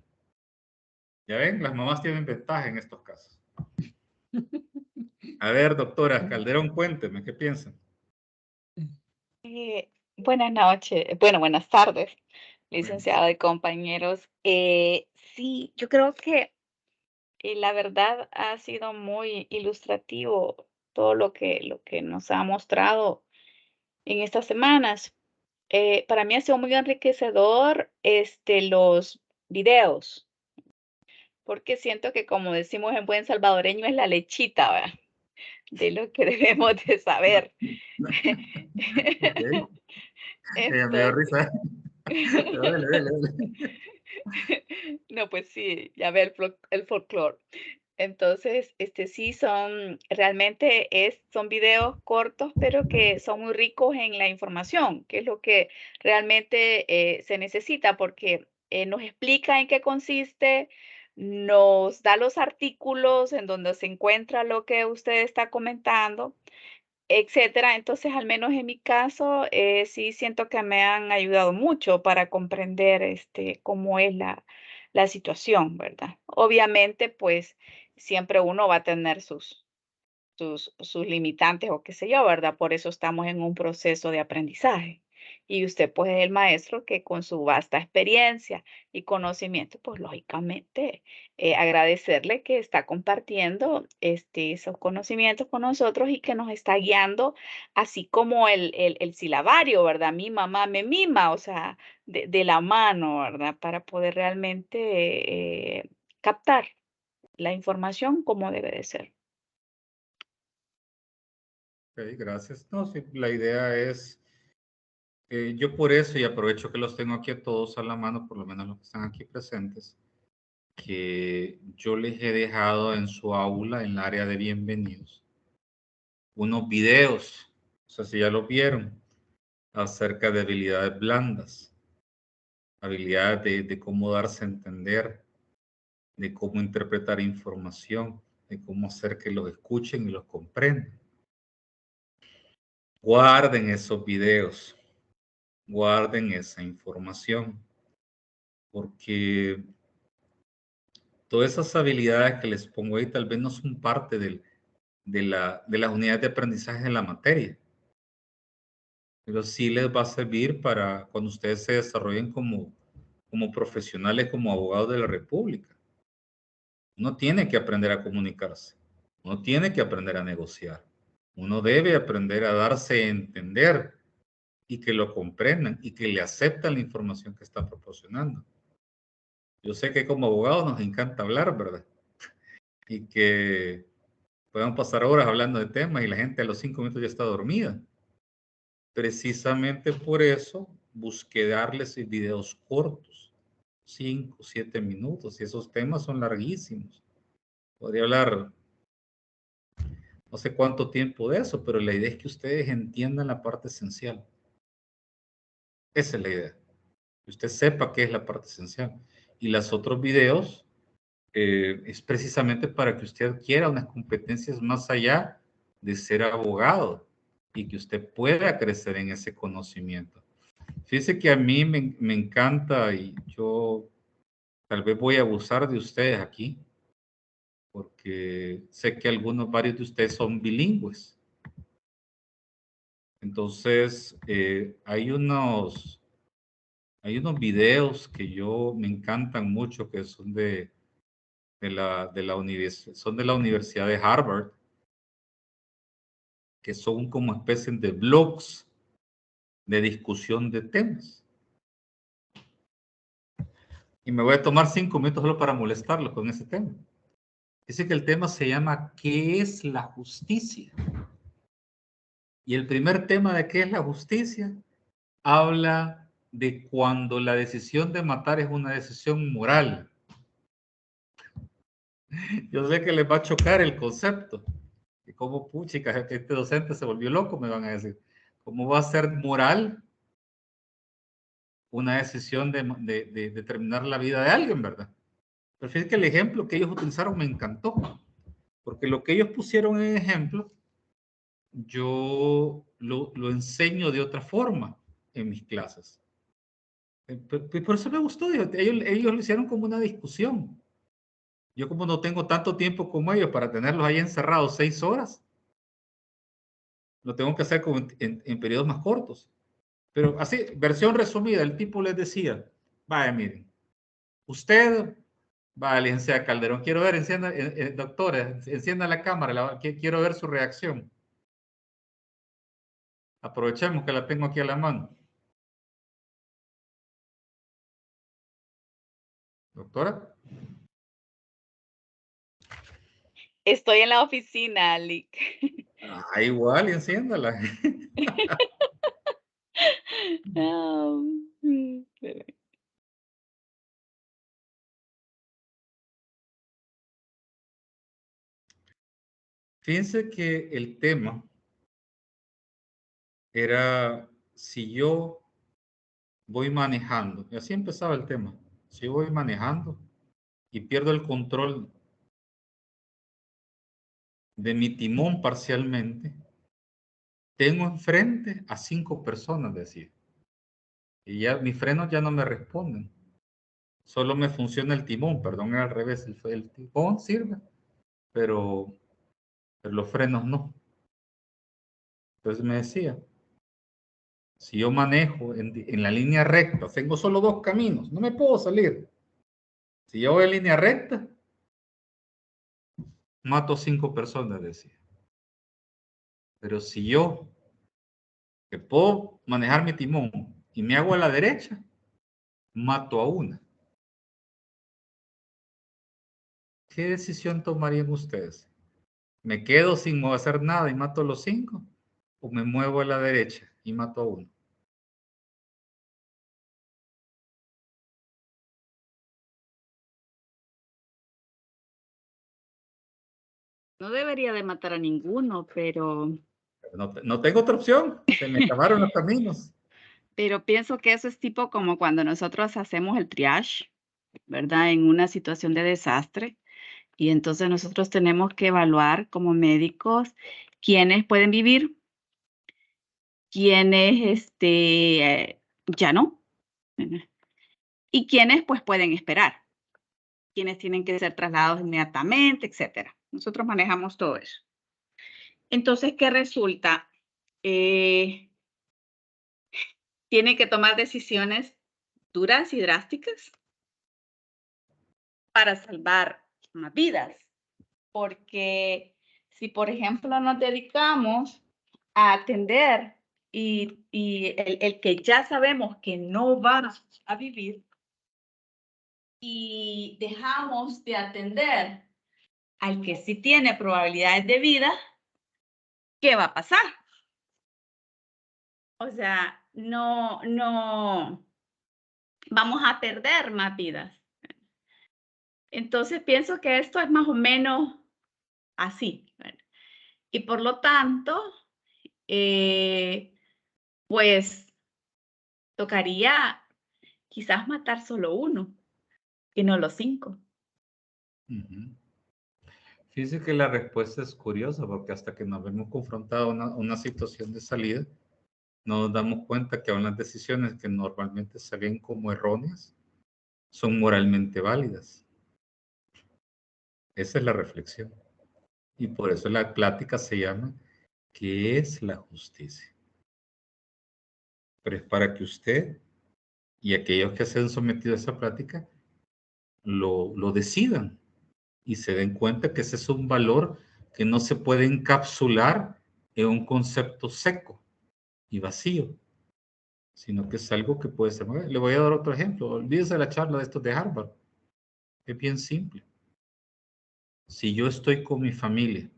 Ya ven, las mamás tienen ventaja en estos casos. A ver, doctora Calderón, cuénteme, ¿qué piensan? Buenas noches, bueno, buenas tardes, licenciado y compañeros. Sí, yo creo que la verdad ha sido muy ilustrativo todo lo que nos ha mostrado en estas semanas. Para mí ha sido muy enriquecedor los videos, porque siento que, como decimos en buen salvadoreño, es la lechita, ¿verdad? De lo que debemos de saber. Okay. Me dio Entonces, risa. Pero dale. no, pues sí, ya ve el folclore. Entonces, sí son, realmente son videos cortos, pero que son muy ricos en la información, que es lo que realmente se necesita, porque nos explica en qué consiste, nos da los artículos en donde se encuentra lo que usted está comentando, etcétera. Entonces, al menos en mi caso, sí siento que me han ayudado mucho para comprender, cómo es la situación, ¿verdad? Obviamente, pues, siempre uno va a tener sus limitantes o qué sé yo, ¿verdad? Por eso estamos en un proceso de aprendizaje. Y usted, pues, es el maestro que con su vasta experiencia y conocimiento, pues, lógicamente, agradecerle que está compartiendo esos conocimientos con nosotros y que nos está guiando, así como el silabario, ¿verdad? Mi mamá me mima, o sea, de la mano, ¿verdad? Para poder realmente captar la información como debe de ser. Ok, gracias. No, sí, la idea es, yo por eso, y aprovecho que los tengo aquí a todos a la mano, por lo menos los que están aquí presentes, que yo les he dejado en su aula, en el área de bienvenidos, unos videos, no sé si ya lo vieron, acerca de habilidades blandas, habilidades de cómo darse a entender, de cómo interpretar información, de cómo hacer que los escuchen y los comprendan. Guarden esos videos, guarden esa información, porque todas esas habilidades que les pongo ahí tal vez no son parte de las unidades de aprendizaje de la materia, pero sí les va a servir para cuando ustedes se desarrollen como profesionales, como abogados de la República. Uno tiene que aprender a comunicarse, uno tiene que aprender a negociar, uno debe aprender a darse a entender y que lo comprendan y que le acepten la información que está proporcionando. Yo sé que como abogados nos encanta hablar, ¿verdad? Y que puedan pasar horas hablando de temas y la gente a los 5 minutos ya está dormida. Precisamente por eso busqué darles videos cortos, 5, 7 minutos, y esos temas son larguísimos. Podría hablar no sé cuánto tiempo de eso, pero la idea es que ustedes entiendan la parte esencial. Esa es la idea. Que usted sepa qué es la parte esencial. Y los otros videos es precisamente para que usted adquiera unas competencias más allá de ser abogado y que usted pueda crecer en ese conocimiento. Fíjese que a mí me encanta y yo tal vez voy a abusar de ustedes aquí, porque sé que varios de ustedes son bilingües. Entonces, hay unos videos que me encantan mucho, que son de la Universidad de Harvard, que son como especies de blogs de discusión de temas. Y me voy a tomar 5 minutos solo para molestarlos con ese tema. Dice que el tema se llama ¿qué es la justicia? Y el primer tema de ¿qué es la justicia? Habla de cuando la decisión de matar es una decisión moral. Yo sé que les va a chocar el concepto. Y como, puchica, este docente se volvió loco, me van a decir. ¿Cómo va a ser moral una decisión de terminar la vida de alguien, verdad? Pero fíjense que el ejemplo que ellos utilizaron me encantó. Porque lo que ellos pusieron en ejemplo, yo lo enseño de otra forma en mis clases. Por eso me gustó. Ellos lo hicieron como una discusión. Yo como no tengo tanto tiempo como ellos para tenerlos ahí encerrados 6 horas, lo tengo que hacer como en periodos más cortos. Pero así, versión resumida, el tipo les decía, vaya, miren, usted, vaya, licenciada Calderón, quiero ver, encienda, doctora, encienda la cámara, quiero ver su reacción. Aprovechemos que la tengo aquí a la mano. Doctora. Estoy en la oficina, Lick. Ah, igual, y enciéndala. Fíjense que el tema era si yo voy manejando, y así empezaba el tema, si yo voy manejando y pierdo el control de mi timón parcialmente, tengo enfrente a 5 personas, decía, y ya mis frenos ya no me responden, solo me funciona el timón, perdón, era al revés, el timón sirve, pero los frenos no. Entonces me decía, si yo manejo en la línea recta, tengo solo 2 caminos, no me puedo salir. Si yo voy en línea recta, mato 5 personas, decía. Pero si yo, que puedo manejar mi timón y me hago a la derecha, mato a una. ¿Qué decisión tomarían ustedes? ¿Me quedo sin hacer nada y mato a los 5? ¿O me muevo a la derecha y mato a uno? No debería de matar a ninguno, pero No tengo otra opción. Se me acabaron los caminos. Pero pienso que eso es tipo como cuando nosotros hacemos el triage, ¿verdad? En una situación de desastre. Y entonces nosotros tenemos que evaluar como médicos quiénes pueden vivir, quiénes ya no, ¿verdad? Y quiénes pues pueden esperar, quiénes tienen que ser trasladados inmediatamente, etcétera. Nosotros manejamos todo eso. Entonces, ¿qué resulta? Tiene que tomar decisiones duras y drásticas para salvar más vidas. Porque si, por ejemplo, nos dedicamos a atender y el que ya sabemos que no va a vivir y dejamos de atender al que sí tiene probabilidades de vida, ¿qué va a pasar? O sea, no vamos a perder más vidas. Entonces pienso que esto es más o menos así, ¿verdad? Y por lo tanto, pues tocaría quizás matar solo uno y no los 5. Fíjese que la respuesta es curiosa porque hasta que nos vemos confrontados a una situación de salida, nos damos cuenta que aún las decisiones que normalmente se ven como erróneas son moralmente válidas. Esa es la reflexión. Y por eso la plática se llama ¿qué es la justicia? pero es para que usted y aquellos que se han sometido a esa práctica lo decidan y se den cuenta que ese es un valor que no se puede encapsular en un concepto seco y vacío, sino que es algo que puede ser. Le voy a dar otro ejemplo. Olvídese de la charla de estos de Harvard. Es bien simple. Si yo estoy con mi familia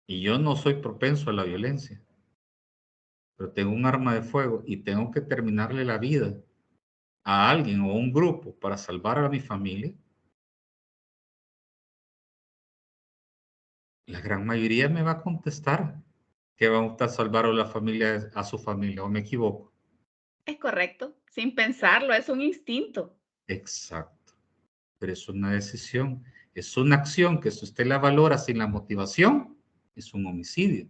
y yo no soy propenso a la violencia, pero tengo un arma de fuego y tengo que terminarle la vida a alguien o a un grupo para salvar a mi familia, la gran mayoría me va a contestar que va a gustar salvar a la familia, a su familia, o me equivoco. Es correcto, sin pensarlo, es un instinto. Exacto. Pero es una decisión, es una acción que si usted la valora sin la motivación, es un homicidio.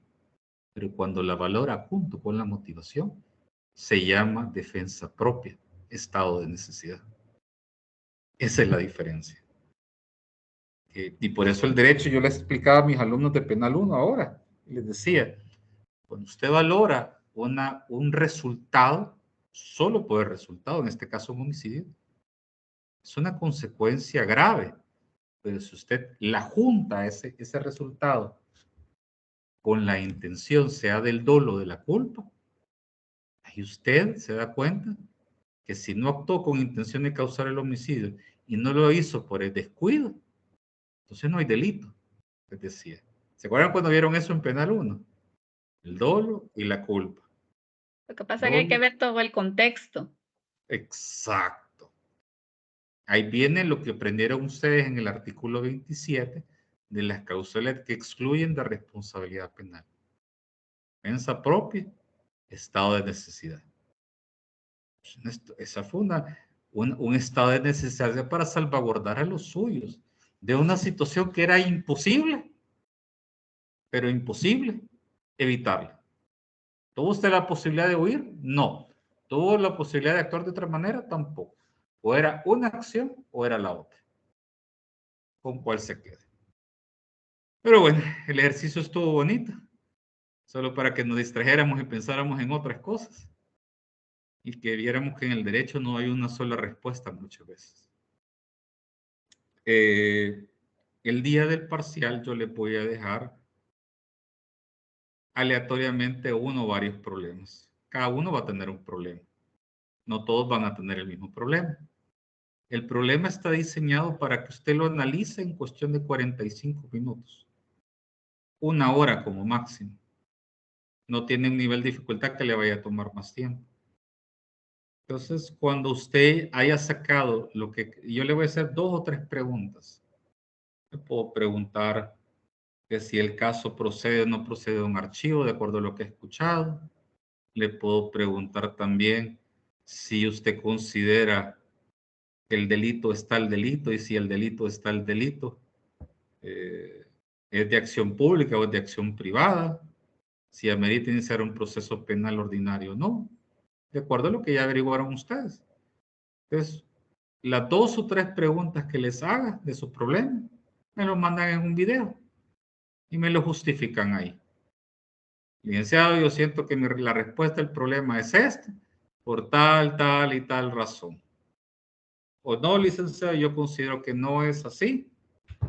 Pero cuando la valora junto con la motivación, se llama defensa propia, estado de necesidad. Esa es la diferencia. Y por eso el derecho, yo les explicaba a mis alumnos de Penal 1 ahora, les decía, cuando usted valora un resultado, solo por el resultado, en este caso un homicidio, es una consecuencia grave. Pero si usted la junta ese resultado con la intención, sea del dolo o de la culpa, ahí usted se da cuenta que si no actuó con intención de causar el homicidio y no lo hizo por el descuido, entonces no hay delito, les decía. ¿Se acuerdan cuando vieron eso en Penal 1? El dolo y la culpa. Lo que pasa es que hay que ver todo el contexto. Exacto. Ahí viene lo que aprendieron ustedes en el artículo 27 de las causales que excluyen de responsabilidad penal. Defensa propia, estado de necesidad. Esa fue un estado de necesidad para salvaguardar a los suyos de una situación que era imposible, pero imposible evitarla. ¿Tuvo usted la posibilidad de huir? No. ¿Tuvo la posibilidad de actuar de otra manera? Tampoco. O era una acción o era la otra. ¿Con cuál se quede? Pero bueno, el ejercicio estuvo bonito. Solo para que nos distrajéramos y pensáramos en otras cosas. Y que viéramos que en el derecho no hay una sola respuesta muchas veces. El día del parcial yo les voy a dejar aleatoriamente uno o varios problemas. Cada uno va a tener un problema. No todos van a tener el mismo problema. El problema está diseñado para que usted lo analice en cuestión de 45 minutos. 1 hora como máximo. No tiene un nivel de dificultad que le vaya a tomar más tiempo. Entonces, cuando usted haya sacado lo que... Yo le voy a hacer 2 o 3 preguntas. Le puedo preguntar que si el caso procede o no procede de un archivo, de acuerdo a lo que he escuchado. Le puedo preguntar también si usted considera que el delito está el delito y si el delito está el delito. ¿Es de acción pública o es de acción privada? Si amerita iniciar un proceso penal ordinario o no. De acuerdo a lo que ya averiguaron ustedes. Entonces, las 2 o 3 preguntas que les haga de su problema, me lo mandan en un video y me lo justifican ahí. Licenciado, yo siento que la respuesta al problema es esta, por tal, tal y tal razón. O no, licenciado, yo considero que no es así,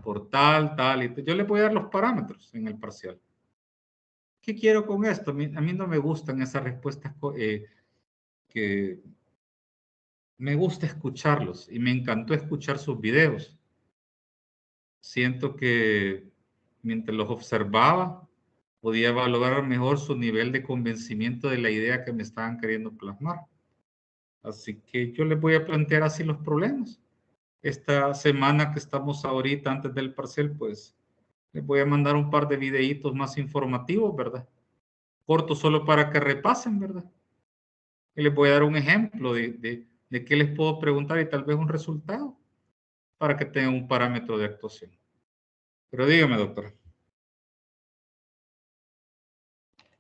por tal, tal y tal. Yo le voy a dar los parámetros en el parcial. ¿Qué quiero con esto? A mí no me gustan esas respuestas que me gusta escucharlos y me encantó escuchar sus videos. Siento que mientras los observaba, podía valorar mejor su nivel de convencimiento de la idea que me estaban queriendo plasmar. Así que yo les voy a plantear así los problemas. Esta semana que estamos ahorita antes del parcial, pues les voy a mandar un par de videitos más informativos, ¿verdad? Cortos solo para que repasen, ¿verdad? Y les voy a dar un ejemplo de qué les puedo preguntar y tal vez un resultado para que tengan un parámetro de actuación. Pero dígame, doctora.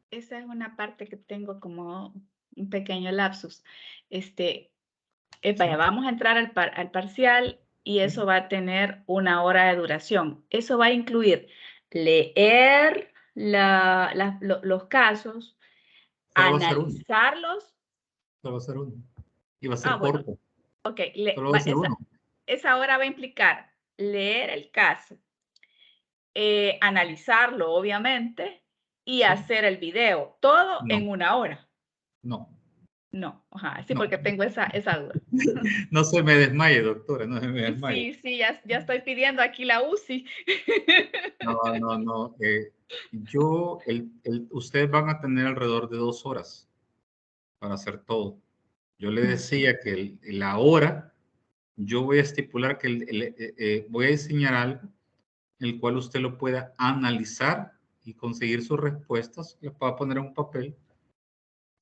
Esa es una parte que tengo como un pequeño lapsus. Vaya, vamos a entrar al parcial y eso va a tener 1 hora de duración. Eso va a incluir leer los casos, Solo va a ser uno. analizarlos. Solo va a ser uno. Y va a ser Bueno, corto. ok, Solo va a ser uno. esa hora va a implicar leer el caso, analizarlo, obviamente, y Sí. hacer el video. Todo No. en 1 hora. No. No, ajá, sí, No. porque tengo esa duda. No se me desmaye, doctora, no se me desmaye. Sí, ya estoy pidiendo aquí la UCI. No. Ustedes van a tener alrededor de 2 horas para hacer todo. Yo le decía que la hora, yo voy a estipular que voy a diseñar algo el cual usted lo pueda analizar y conseguir sus respuestas, le pueda poner en un papel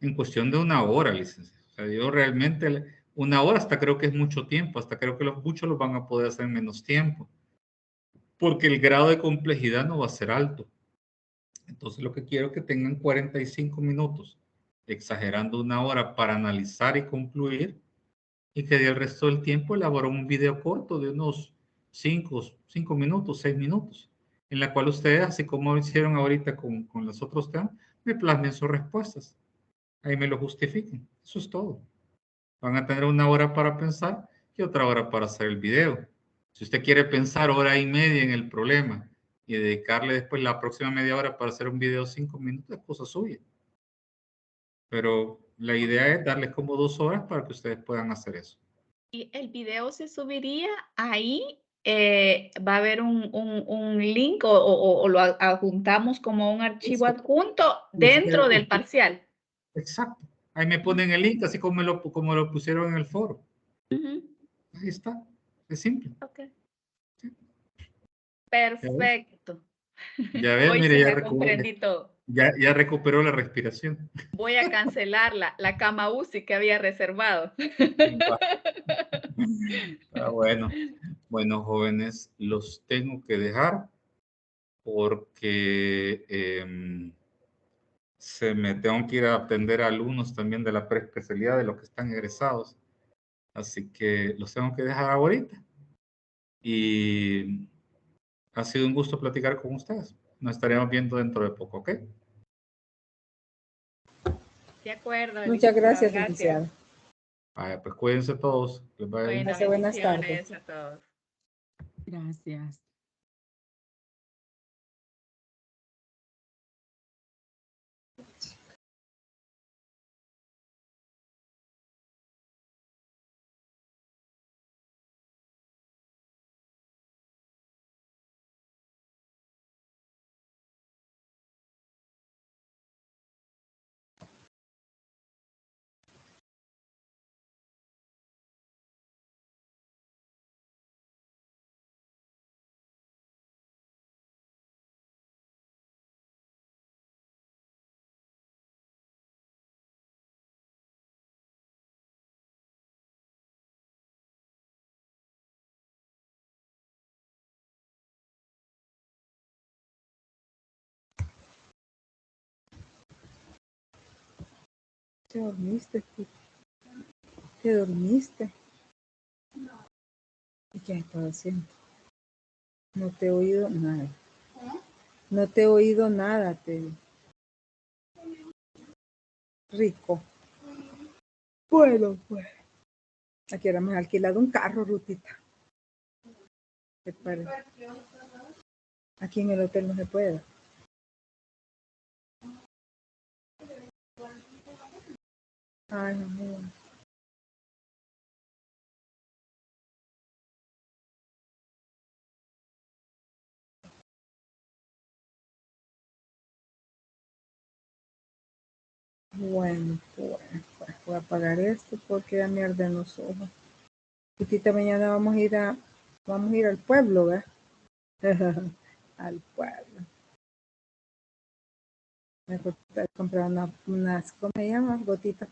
en cuestión de 1 hora, licenciado. O sea, yo realmente 1 hora hasta creo que es mucho tiempo, hasta creo que muchos lo van a poder hacer en menos tiempo, porque el grado de complejidad no va a ser alto. Entonces lo que quiero es que tengan 45 minutos, exagerando 1 hora para analizar y concluir, y que el resto del tiempo elaboren un video corto de unos 5 minutos, 6 minutos, en la cual ustedes, así como hicieron ahorita con los otros temas, me plasmen sus respuestas. Ahí me lo justifiquen. Eso es todo. Van a tener 1 hora para pensar y otra hora para hacer el video. Si usted quiere pensar 1 hora y media en el problema y dedicarle después la próxima media hora para hacer un video 5 minutos, es cosa suya. Pero la idea es darles como 2 horas para que ustedes puedan hacer eso. Y el video se subiría ahí, va a haber un link o lo adjuntamos como un archivo adjunto dentro del parcial. Exacto. Ahí me ponen el link, así como lo pusieron en el foro. Ahí está. Es simple. Okay. Perfecto. Ya ves, Hoy mire, sí ya comprendí todo. ya recuperó la respiración. Voy a cancelar la cama UCI que había reservado. Bueno. Bueno, jóvenes, los tengo que dejar porque me tengo que ir a atender a alumnos también de la preespecialidad de los que están egresados. Así que los tengo que dejar ahorita. Y ha sido un gusto platicar con ustedes. Nos estaremos viendo dentro de poco, ¿ok? De acuerdo. Muchas gracias, licenciado. Vaya, pues cuídense todos. Bueno, buenas tardes. A todos. Gracias. ¿Te dormiste, Tito? ¿Te dormiste? ¿Y qué has estado haciendo? No te he oído nada. No te he oído nada, te... Rico. Bueno, pues. Aquí ahora me has alquilado un carro, Rutita. ¿Qué parece? Aquí en el hotel no se puede. Ay, amor. Bueno, pues voy a apagar esto porque ya me arden los ojos. Rutita, mañana vamos a ir al pueblo, ¿verdad? Al pueblo. Voy a comprar unas, ¿cómo se llama? Gotitas